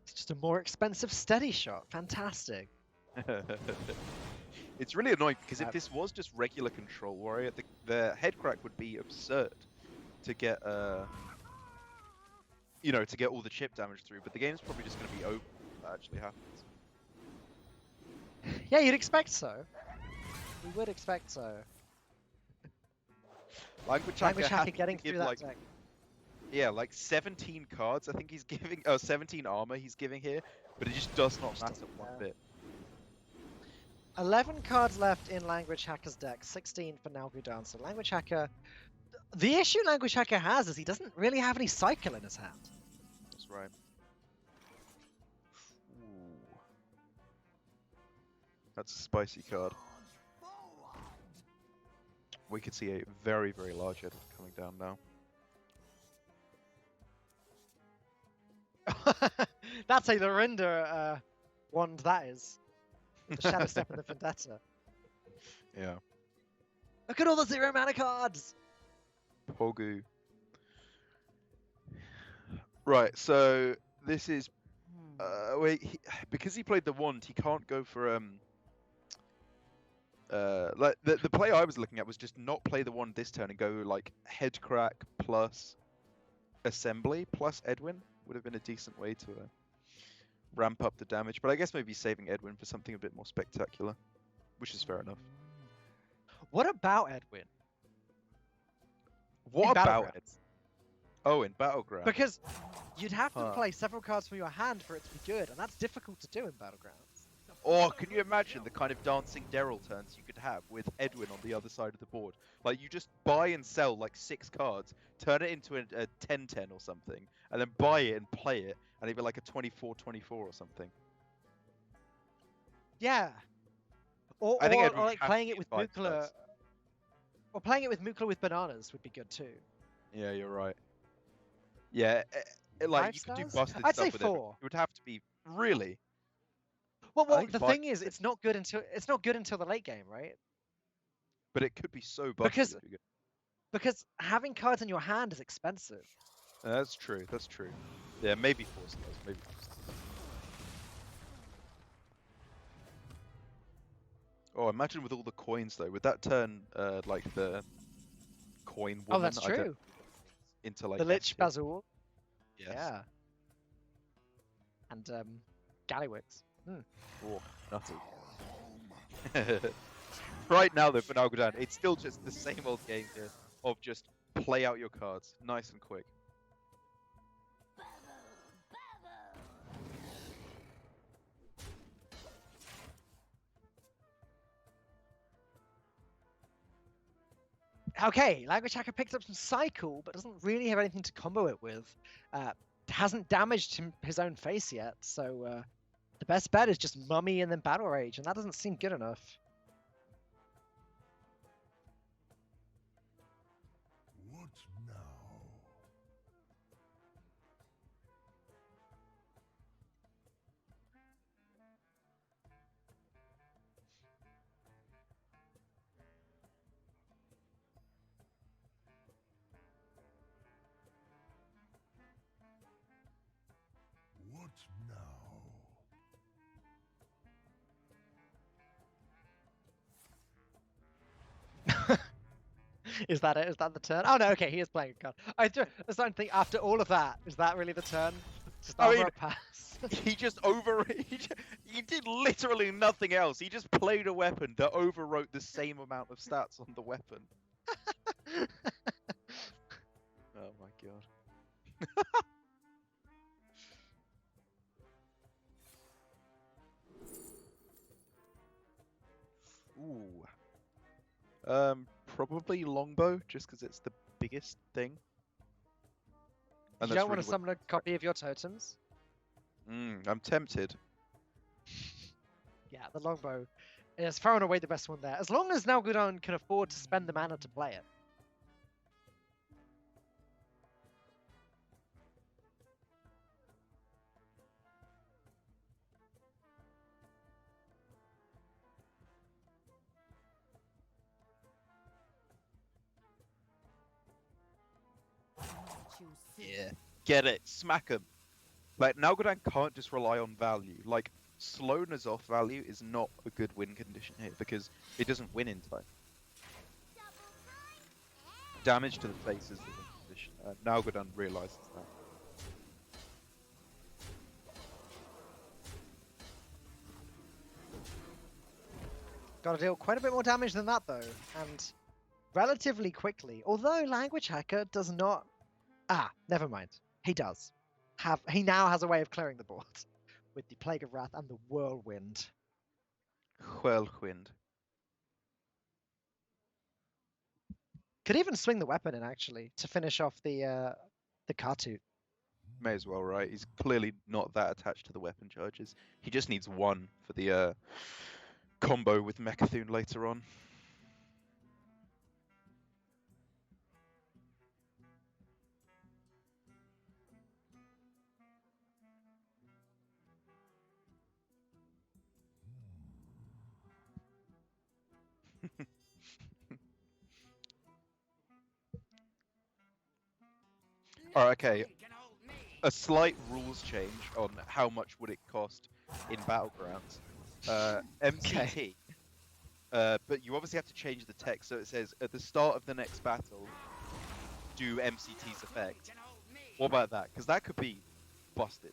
It's just a more expensive steady shot. Fantastic. It's really annoying because if this was just regular Control Warrior, the head crack would be absurd to get, to get all the chip damage through. But the game's probably just going to be over if that actually happens. Yeah, you'd expect so. We would expect so. Language Hacker Hacker getting through that deck. Yeah, like 17 cards I think he's giving, 17 armor he's giving here, but it just does not matter one bit. 11 cards left in Language Hacker's deck, 16 for Nalgudan. So Language Hacker... The issue Language Hacker has is he doesn't really have any cycle in his hand. That's right. Ooh. That's a spicy card. We could see a very, very large Edward coming down now. That's a Lorinda wand, that is. With the Shadow Step and the Vendetta. Yeah. Look at all the 0 mana cards! Pogu. Right, so this is... because he played the wand, he can't go for... like the play I was looking at was just not play the wand this turn and go like head crack plus assembly plus Edwin would have been a decent way to ramp up the damage. But I guess maybe saving Edwin for something a bit more spectacular, which is fair enough. What about Edwin? What In about Battlegrounds? it? Oh, in Battleground. Because you'd have to Huh. play several cards from your hand for it to be good, and that's difficult to do in Battlegrounds. Or can you imagine the kind of dancing Daryl turns you could have with Edwin on the other side of the board? Like you just buy and sell like 6 cards, turn it into a 10-10 or something, and then buy it and play it, and it'd be like a 24-24 or something. Yeah. Or, I think or, Edwin or would like have playing to it with be 5 Mukla. stars. Or playing it with Mukla with bananas would be good too. Yeah, you're right. Yeah, like 5 you could do stars? busted I'd stuff say with Edwin. 4. It would have to be really. Well, think the 5 thing is, it's not good until the late game, right? But it could be so busted. Because- that'd be good. Because having cards in your hand is expensive. That's true. That's true. Yeah, maybe 4 stars. Maybe 4 stars. Oh, imagine with all the coins though. Would that turn like the coin woman? Oh, that's I don't- true. into like The Lich S-tier? Bazool. Yes. Yeah. And Gallywix. Oh, nutty. Right now though, for Nalgodan, it's still just the same old game here of just play out your cards, nice and quick. Okay, Language Hacker picked up some Cycle, but doesn't really have anything to combo it with. Hasn't damaged his own face yet, so the best bet is just Mummy and then Battle Rage, and that doesn't seem good enough. What now? What now? Is that it? Is that the turn? Oh no, okay, he is playing a card. I was starting to think after all of that, is that really the turn? Just I armor mean, up pass. He just he did literally nothing else. He just played a weapon that overwrote the same amount of stats on the weapon. Oh my god. Ooh. Probably longbow, just because it's the biggest thing. You don't want to summon a copy of your totems? I'm tempted. Yeah, the longbow is far and away the best one there. As long as Nalgudon can afford to spend the mana to play it. Yeah. Get it. Smack him. Like, Nalgudon can't just rely on value. Like, slowness off value is not a good win condition here, because it doesn't win in time. Damage to the face is the win condition. Nalgudon realizes that. Got to deal quite a bit more damage than that, though, and relatively quickly. Although Language Hacker does not... Ah, never mind. He does. He now has a way of clearing the board with the Plague of Wrath and the Whirlwind. Whirlwind. Could even swing the weapon in, actually, to finish off the Kartut. May as well, right? He's clearly not that attached to the weapon charges. He just needs one for the combo with Mechathune later on. Alright, okay. A slight rules change on how much would it cost in Battlegrounds. MCT. But you obviously have to change the text, so it says, at the start of the next battle, do MCT's effect. What about that? Because that could be busted.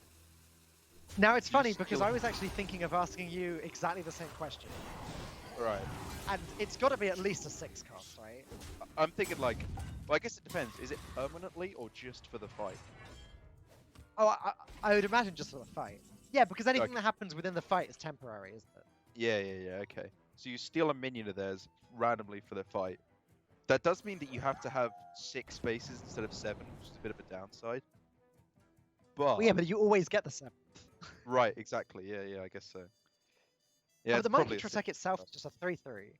Now, it's funny, still- because I was actually thinking of asking you exactly the same question. Right. And it's got to be at least a 6 cost, right? I'm thinking like, well, I guess it depends. Is it permanently or just for the fight? Oh, I would imagine just for the fight. Yeah, because anything Okay. that happens within the fight is temporary, isn't it? Yeah, okay. So you steal a minion of theirs randomly for the fight. That does mean that you have to have 6 spaces instead of 7, which is a bit of a downside. But Well, yeah, but you always get the 7th. right, exactly. Yeah, I guess so. Yeah, Oh, it's but the probably Monkey a Tech 6 itself is cost. just a 3/3.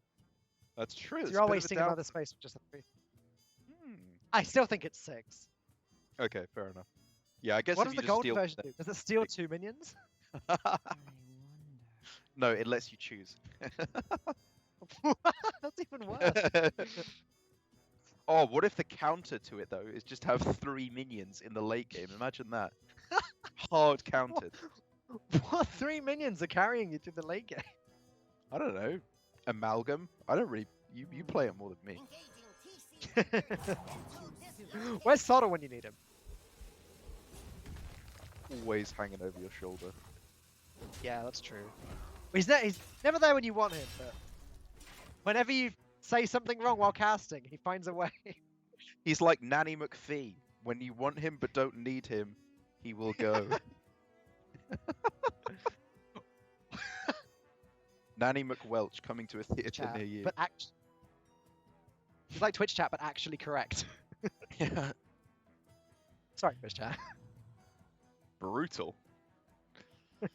That's true. So it's you're a all bit of a wasting down- another space with just a 3. Hmm. I still think it's 6. Okay, fair enough. Yeah, I guess What if does you the just gold steal... version do? Does it steal 2 minions? I wonder. No, it lets you choose. That's even worse. Oh, what if the counter to it though is just have 3 minions in the late game? Imagine that. Hard countered. What 3 minions are carrying you through the late game? I don't know. Amalgam. I don't really. You play it more than me. Where's Soda when you need him? Always hanging over your shoulder. Yeah, that's true. He's never there when you want him, but whenever you say something wrong while casting, he finds a way. He's like Nanny McPhee. When you want him but don't need him, he will go. Nanny McWelch coming to a theatre Chat, near you. but It's like Twitch chat, but actually correct. Yeah. Sorry, Twitch chat. Brutal. Let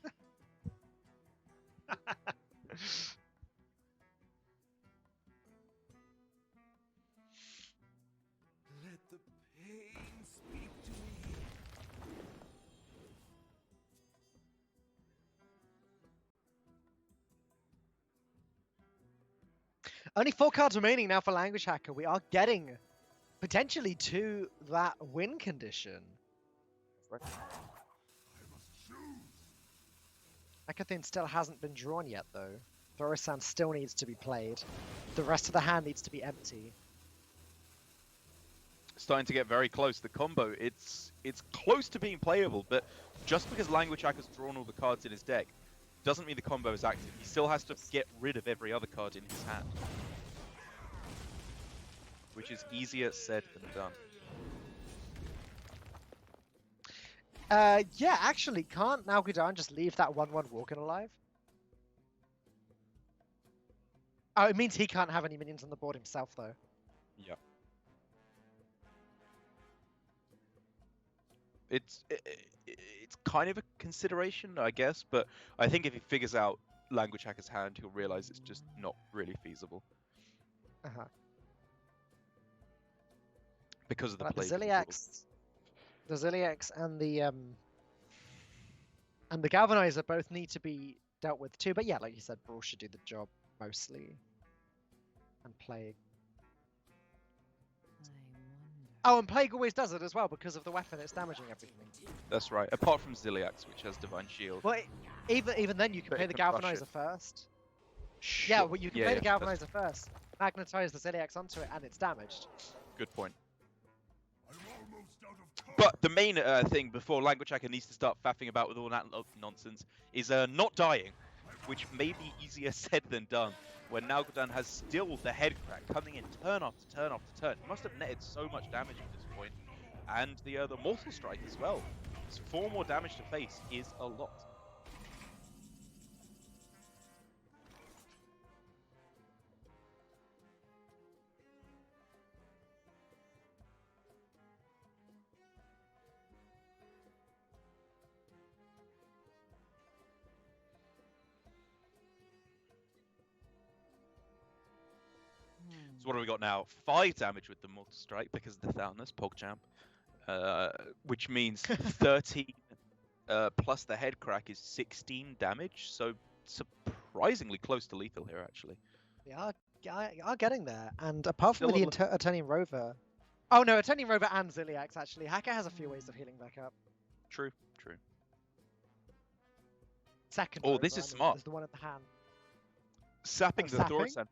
the pain speak to me. Only 4 cards remaining now for Language Hacker. We are getting potentially to that win condition. Hackathon still hasn't been drawn yet, though. Thorosan still needs to be played. The rest of the hand needs to be empty. Starting to get very close. The combo, it's close to being playable, but just because Language Hacker's drawn all the cards in his deck doesn't mean the combo is active. He still has to get rid of every other card in his hand, which is easier said than done. Yeah, actually, can't Nalgudan just leave that 1/1 Walking alive? Oh, it means he can't have any minions on the board himself, though. Yeah. It's kind of a consideration, I guess, but I think if he figures out Language Hacker's hand, he'll realize it's just not really feasible Uh-huh. because of the Like play. the Ziliax and the Galvanizer both need to be dealt with too. But yeah, like you said, Brawl should do the job mostly. And Plague. I wonder. Oh, and Plague always does it as well because of the weapon. It's damaging everything. That's right. Apart from Ziliax, which has Divine Shield. Well, even then, you can But play it the can rush Galvanizer it. first. Sure. Yeah, well, you can play the that's Galvanizer first, magnetize the Ziliax onto it, and it's damaged. Good point. I'm almost out of time. But the main thing before Language Hacker needs to start faffing about with all that nonsense is not dying, which may be easier said than done. When Nalgudan has still the head crack coming in turn after turn after turn. He must have netted so much damage at this point. And the Mortal Strike as well. So 4 more damage to face is a lot. So what do we got now? 5 damage with the Mortal Strike because of the Thalness, PogChamp. Which means 13 plus the head crack is 16 damage. So surprisingly close to lethal here, actually. They are getting there. And apart from Still with the Eternium Rover... Oh no, Eternium Rover and Ziliax, actually. Hacker has a few ways of healing back up. True, true. Second Oh, Rover, this is I mean, smart. is the one at the hand. Sapping the sapping? Thorsan,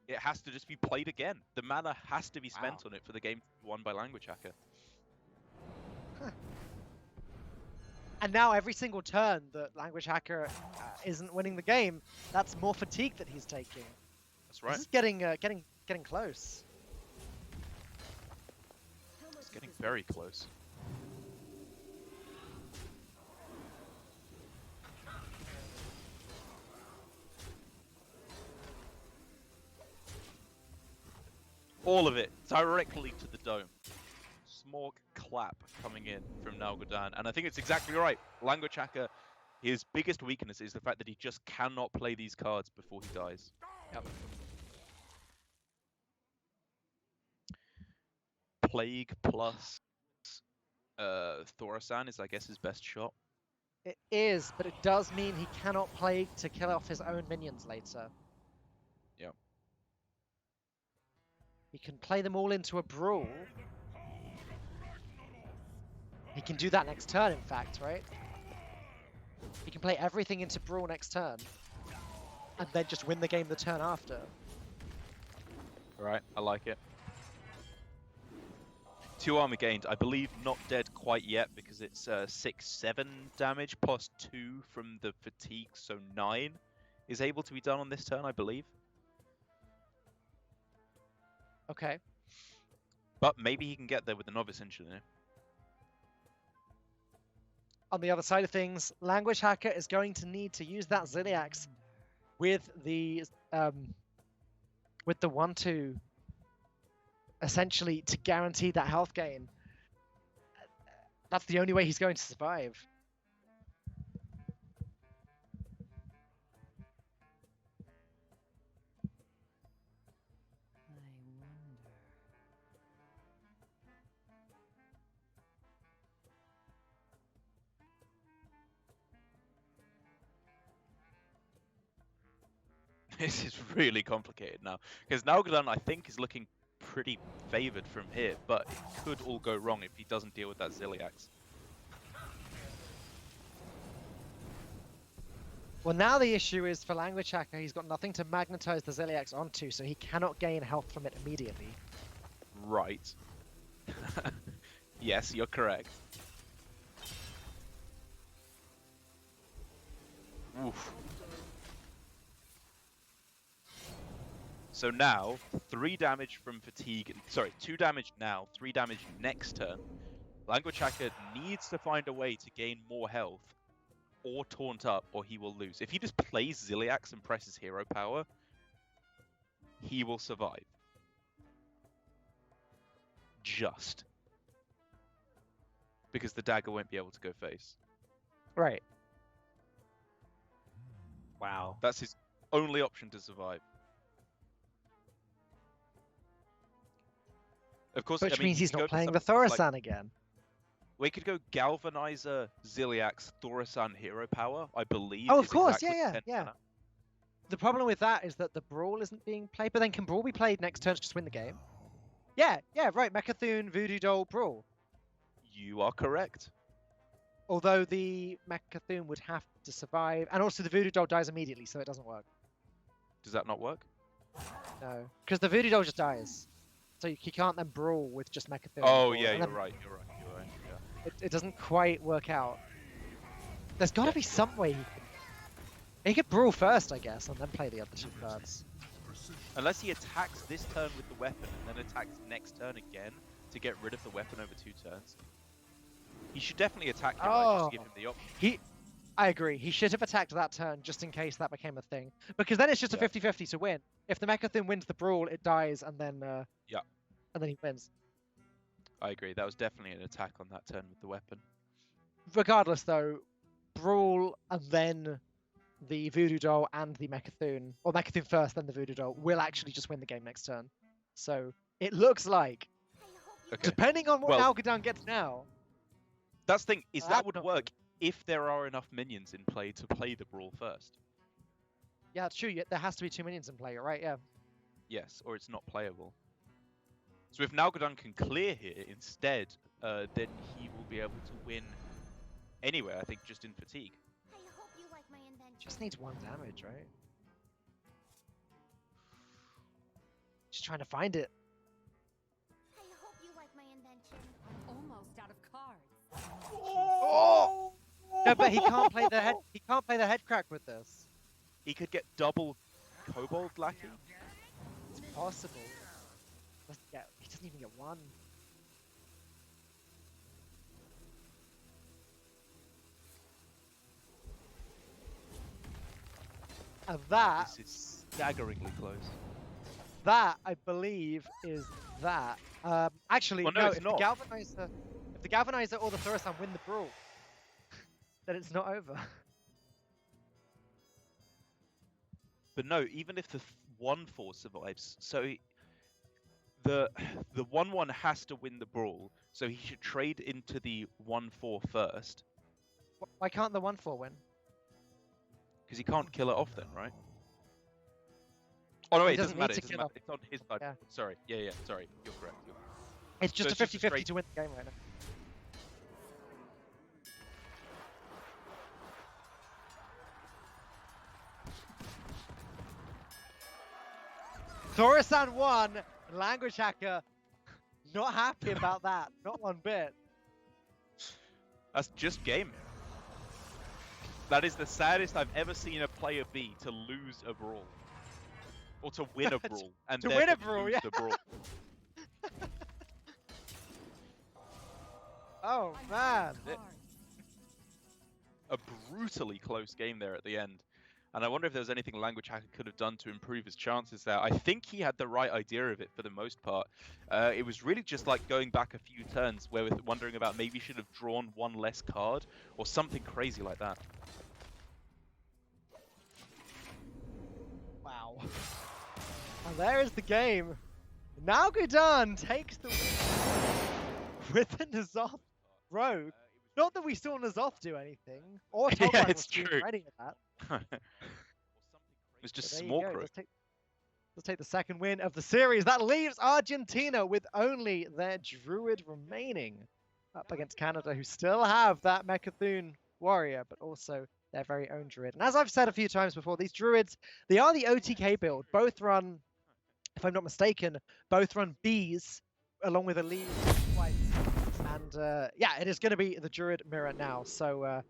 it has to just be played again. The mana has to be spent on it for the game to be won by Language Hacker. And now every single turn that Language Hacker isn't winning the game, that's more fatigue that he's taking. That's right. This is getting close. It's getting very close. All of it directly to the dome. Smorg clap coming in from Nalgudan, and I think it's exactly right. Language Hacker, his biggest weakness is the fact that he just cannot play these cards before he dies. Yep. Plague plus Thorsan is, I guess, his best shot. It is, but it does mean he cannot play to kill off his own minions later. Yeah. He can play them all into a brawl. He can do that next turn, in fact, right? He can play everything into brawl next turn. And then just win the game the turn after. Right, I like it. 2 armor gained, I believe not dead quite yet because it's 6-7 damage plus 2 from the fatigue, so 9 is able to be done on this turn, I believe. Okay. But maybe he can get there with the Novice Engineer. On the other side of things, Language Hacker is going to need to use that Ziliax with the 1/2 essentially to guarantee that health gain. That's the only way he's going to survive. I wonder. This is really complicated now, because Nalgadan I think is looking pretty favoured from here, but it could all go wrong if he doesn't deal with that Ziliax. Well, now the issue is for Language Hacker, he's got nothing to magnetize the Ziliax onto, so he cannot gain health from it immediately. Right. Yes, you're correct. Oof. So now, 3 damage from fatigue. Sorry, 2 damage now, 3 damage next turn. Language Hacker needs to find a way to gain more health, or taunt up, or he will lose. If he just plays Ziliax and presses hero power, he will survive. Just. Because the dagger won't be able to go face. Right. Wow. That's his only option to survive. Of course, Which I mean, means he he's could not go for playing the something Thorasan like- again. We could go Galvanizer, Ziliax, Thorasan hero power, I believe. Oh, of is course, exactly yeah. 10 mana. The problem with that is that the Brawl isn't being played, but then can Brawl be played next turn to just win the game? Yeah, right. Mechathune, Voodoo Doll, Brawl. You are correct. Although the Mechathune would have to survive, and also the Voodoo Doll dies immediately, so it doesn't work. Does that not work? No, because the Voodoo Doll just dies, so you can't then Brawl with just Mechathune. Oh, Brawl, yeah, and you're then right. You're right. Yeah. it doesn't quite work out. There's got to be some way he could Brawl first, I guess, and then play the other 2 cards. Unless he attacks this turn with the weapon and then attacks next turn again to get rid of the weapon over 2 turns. He should definitely attack him, right, just to give him the option. I agree. He should have attacked that turn just in case that became a thing. Because then it's just a 50-50 to win. If the Mechathune wins the Brawl, it dies, and then and then he wins. I agree. That was definitely an attack on that turn with the weapon. Regardless, though, Brawl and then the Voodoo Doll and the Mechathune, or Mechathune first, then the Voodoo Doll, will actually just win the game next turn. So it looks like, Okay. depending on what Well- Nalgadan gets now. That's the thing, is That that would would not work if there are enough minions in play to play the Brawl first. Yeah, it's true. There has to be 2 minions in play, right? Yeah. Yes, or it's not playable. So if Nalgadan can clear here instead, then he will be able to win anywhere, I think, just in fatigue. I hope you like my invention. Just needs 1 damage, right? Just trying to find it. I hope you like my invention. Almost out of cards. Oh! No, but he can't play the head. He can't play the head crack with this. He could get double Kobold Lackey. It's possible. He doesn't even get 1. And that, This is staggeringly close. I believe, is that. Actually, Well, no, no. it's If not. the Galvanizer or the Thorasan win the Brawl, then it's not over. But no, even if the 1/4 survives, so the 1/1 has to win the Brawl, so he should trade into the 1/4 first, Why can't the 1/4 win? because he can't kill it off then, right? Oh no, wait, He it doesn't doesn't matter. need It to doesn't kill matter. It's on his side. Yeah. Sorry, yeah, sorry. You're correct. It's just So a it's just a 50-50 straight- to win the game right now. Thorasan won. Language Hacker, not happy about that. Not 1 bit. That's just game. That is the saddest I've ever seen a player be, to lose a Brawl. Or to win a Brawl. And To win a therefore Brawl, lose yeah. the Brawl. Oh man. A brutally close game there at the end. And I wonder if there was anything Language Hacker could have done to improve his chances there. I think he had the right idea of it for the most part. It was really just like going back a few turns where we're wondering about maybe should have drawn one less card or something crazy like that. Wow. And there is the game. Now Gudan takes the win with the N'Zoth Rogue. Not that we saw N'Zoth do anything, or Yeah, Toglan it's was true. doing any of that. It was just But there you small go. crow. Let's take the second win of the series. That leaves Argentina with only their Druid remaining up against Canada, who still have that Mechathun warrior, but also their very own Druid. And as I've said a few times before, these Druids, they are the OTK build. Both run, if I'm not mistaken, both run bees along with a lead white. And yeah, it is going to be the Druid mirror now. So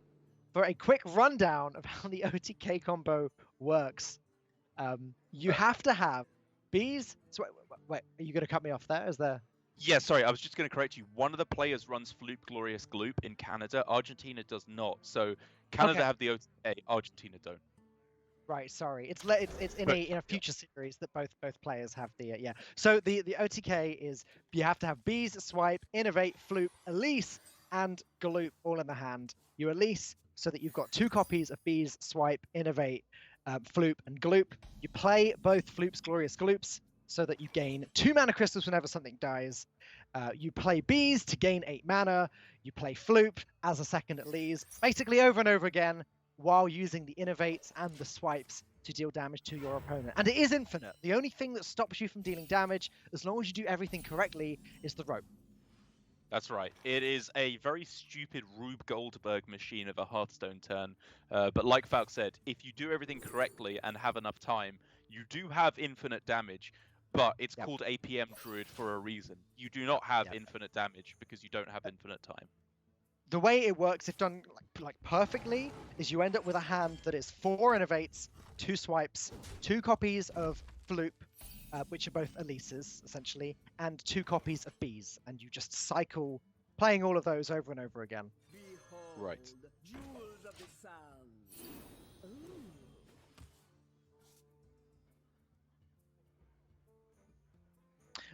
for a quick rundown of how the OTK combo works, you have to have bees. So wait, are you going to cut me off there? Is there? Yeah, sorry, I was just going to correct you. One of the players runs Floop Glorious Gloop in Canada. Argentina does not. So Canada Okay. have the OTA, Argentina don't. Right, sorry. It's in a future series that both players have the yeah. So the OTK is you have to have bees, swipe, innovate, floop, Elise, and gloop all in the hand. You Elise so that you've got 2 copies of bees, swipe, innovate, floop, and gloop. You play both floops, glorious gloops, so that you gain 2 mana crystals whenever something dies. You play bees to gain 8 mana. You play floop as a second Elise, basically over and over again, while using the innovates and the swipes to deal damage to your opponent. And it is infinite. The only thing that stops you from dealing damage, as long as you do everything correctly, is the rope. That's right. It is a very stupid Rube Goldberg machine of a Hearthstone turn. But like Falk said, if you do everything correctly and have enough time, you do have infinite damage. But it's called APM Druid for a reason. You do not have infinite damage because you don't have infinite time. The way it works, if done like perfectly, is you end up with a hand that is 4 innovates, 2 swipes, 2 copies of floop, which are both Elises, essentially, and 2 copies of bees, and you just cycle playing all of those over and over again. Right. Jewels of the sun.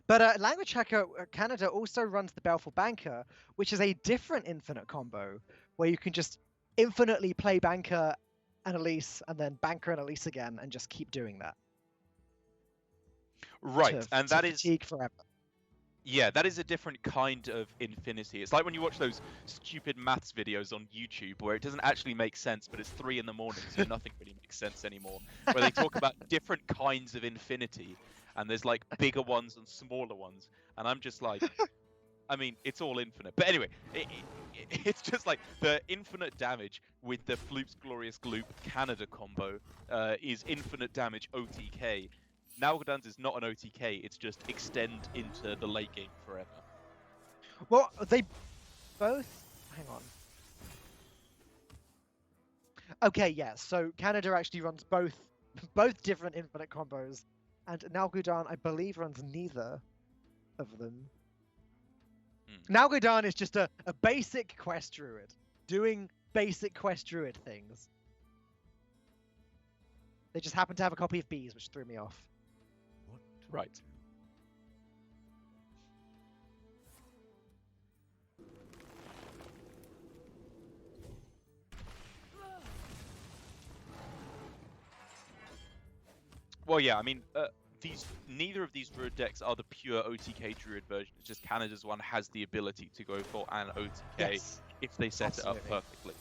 But Language Hacker Canada also runs the Baleful Banker, which is a different infinite combo, where you can just infinitely play Banker and Elise, and then Banker and Elise again, and just keep doing that. Right, and that is fatigue forever. Yeah, that is a different kind of infinity. It's like when you watch those stupid maths videos on YouTube where it doesn't actually make sense, but it's 3 in the morning, so nothing really makes sense anymore. Where they talk about different kinds of infinity, and there's like bigger ones and smaller ones, and I'm just like, I mean, it's all infinite. But anyway, it's just like the infinite damage with the Floop's Glorious Gloop Canada combo is infinite damage OTK. Nalgardans is not an OTK, it's just extend into the late game forever. Well, they both... Hang on. Okay, yeah, so Canada actually runs both different infinite combos, and Nalgardans, I believe, runs neither of them. Nalgardans is just a basic quest druid, doing basic quest druid things. They just happen to have a copy of bees, which threw me off. Right. Well, yeah, I mean, neither of these druid decks are the pure OTK druid version. It's just Canada's one has the ability to go for an OTK if they set it up perfectly.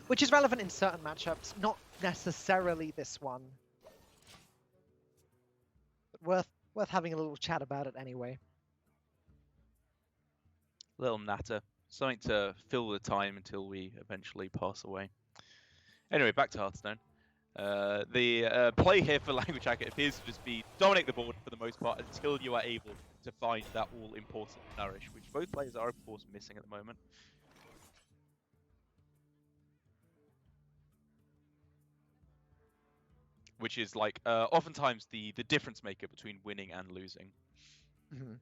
Which is relevant in certain matchups, not necessarily this one. But worth having a little chat about it anyway. Little natter. Something to fill the time until we eventually pass away. Anyway, back to Hearthstone. The play here for Language Hacker appears to just be dominate the board for the most part until you are able to find that all-important nourish, which both players are, of course, missing at the moment. Which is like oftentimes the difference maker between winning and losing. Mm-hmm.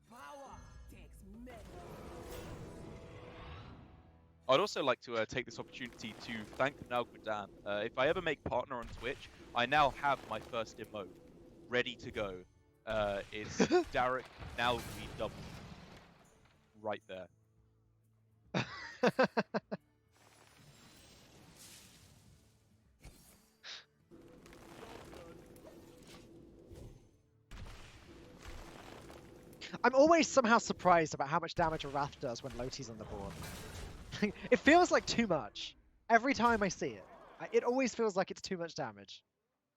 Power takes many I'd also like to take this opportunity to thank Nalgudan. If I ever make partner on Twitch, I now have my first emote ready to go. It's Derek now double right there. I'm always somehow surprised about how much damage a Wrath does when Loti's on the board. It feels like too much. Every time I see it, it always feels like it's too much damage.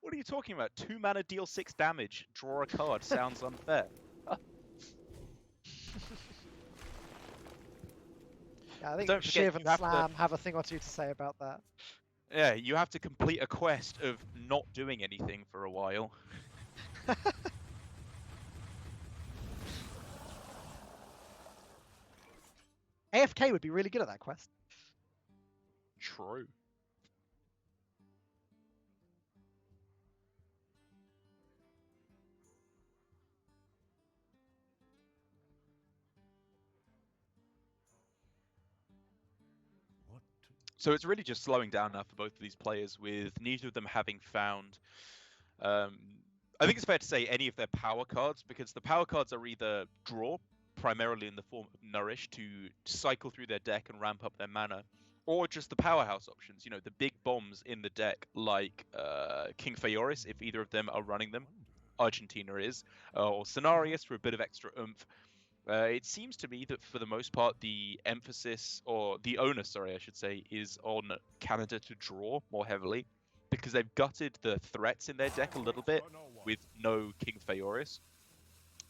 What are you talking about? 2 mana deal 6 damage, draw a card. Sounds unfair. Yeah, I think Don't forget, Shiv you and have to- Slam have a thing or two to say about that. Yeah, you have to complete a quest of not doing anything for a while. AFK would be really good at that quest. True. What? So it's really just slowing down now for both of these players, with neither of them having found, I think it's fair to say, any of their power cards, because the power cards are either draw, primarily in the form of Nourish, to cycle through their deck and ramp up their mana, or just the powerhouse options, you know, the big bombs in the deck, like King Feoris, if either of them are running them. Argentina is, or Cenarius for a bit of extra oomph. It seems to me that for the most part, the emphasis, or the onus, sorry, I should say, is on Canada to draw more heavily, because they've gutted the threats in their deck a little bit with no King Feoris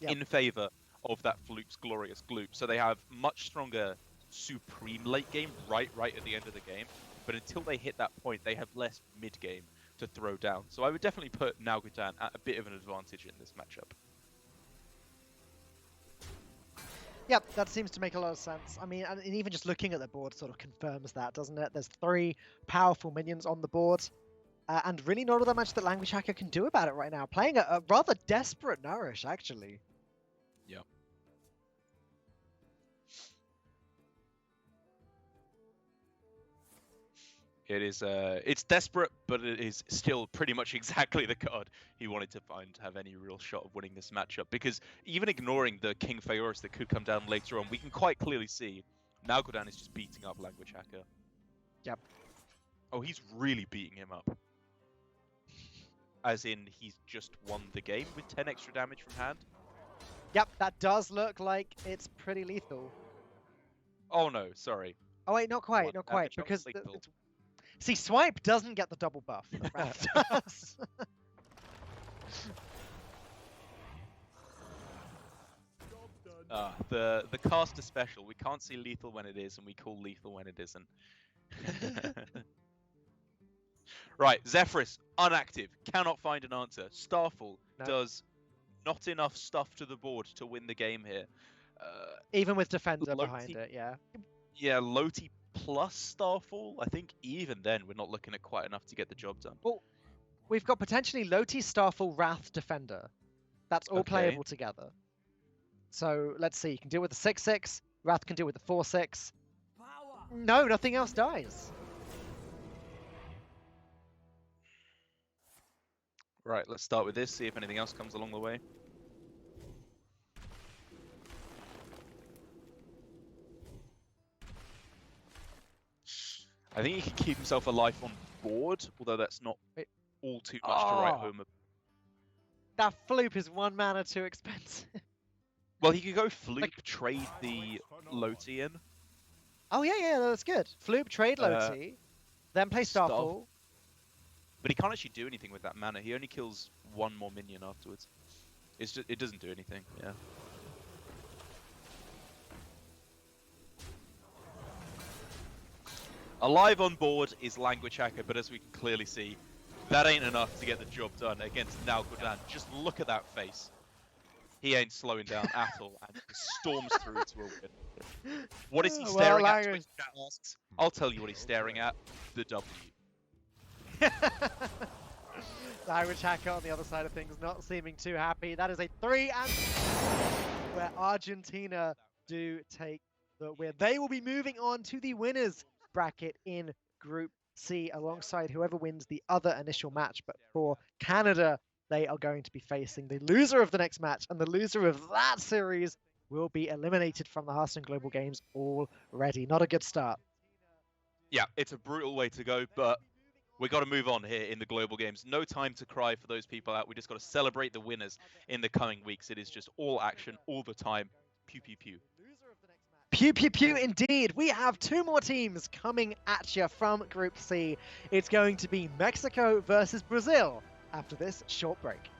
in favor of that Floop's Glorious Gloop. So they have much stronger supreme late game right at the end of the game, but until they hit that point, they have less mid game to throw down. So I would definitely put Nalgudan at a bit of an advantage in this matchup. Yep, that seems to make a lot of sense. I mean, and even just looking at the board sort of confirms that, doesn't it? There's 3 powerful minions on the board, and really not all that much that Language Hacker can do about it right now. Playing a rather desperate Nourish, actually. Yeah. It is, it's desperate, but it is still pretty much exactly the card he wanted to find to have any real shot of winning this matchup. Because even ignoring the King Feoris that could come down later on, we can quite clearly see Nalgudan is just beating up Language Hacker. Yep. Oh, he's really beating him up. As in, he's just won the game with 10 extra damage from hand. Yep, that does look like it's pretty lethal. Oh no, sorry. Oh wait, not quite, One not quite, damage on because lethal. see, Swipe doesn't get the double buff that Wrath does. The caster special. We can't see lethal when it is, and we call lethal when it isn't. Right, Zephyrus, unactive, cannot find an answer. Starfall No. does not enough stuff to the board to win the game here. Even with Defender Loti- behind it, yeah. Yeah, Loti plus Starfall. I think even then we're not looking at quite enough to get the job done. Well, we've got potentially Loti, Starfall, Wrath, Defender. That's all Okay. playable together. So let's see. You can deal with the 6/6. Wrath can deal with the 4/6. Power. No, nothing else dies. Right, let's start with this, see if anything else comes along the way. I think he can keep himself alive on board, although that's not Wait. all too much to write Oh. home about. That Floop is 1 mana too expensive. Well, he could go Floop, trade the Loti in. Oh yeah, that's good. Floop, trade Loti, then play Starfall. But he can't actually do anything with that mana. He only kills 1 more minion afterwards. It's just, it doesn't do anything, yeah. Alive on board is Language Hacker, but as we can clearly see, that ain't enough to get the job done against Nalgudan. Just look at that face. He ain't slowing down at all, and just storms through to a win. What is he Well, staring at? Language- Twitch chat asks. I'll tell you what he's staring at. The W. Language Hacker on the other side of things, not seeming too happy. That is a 3 and where Argentina do take where they will be moving on to the winners bracket in Group C alongside whoever wins the other initial match. But for Canada, they are going to be facing the loser of the next match, and the loser of that series will be eliminated from the Hearthstone Global Games already. Not a good start. Yeah, it's a brutal way to go, but we got to move on here in the global games. No time to cry for those people out. We just got to celebrate the winners in the coming weeks. It is just all action all the time. Pew, pew, pew. Pew, pew, pew, indeed. We have two more teams coming at you from Group C. It's going to be Mexico versus Brazil after this short break.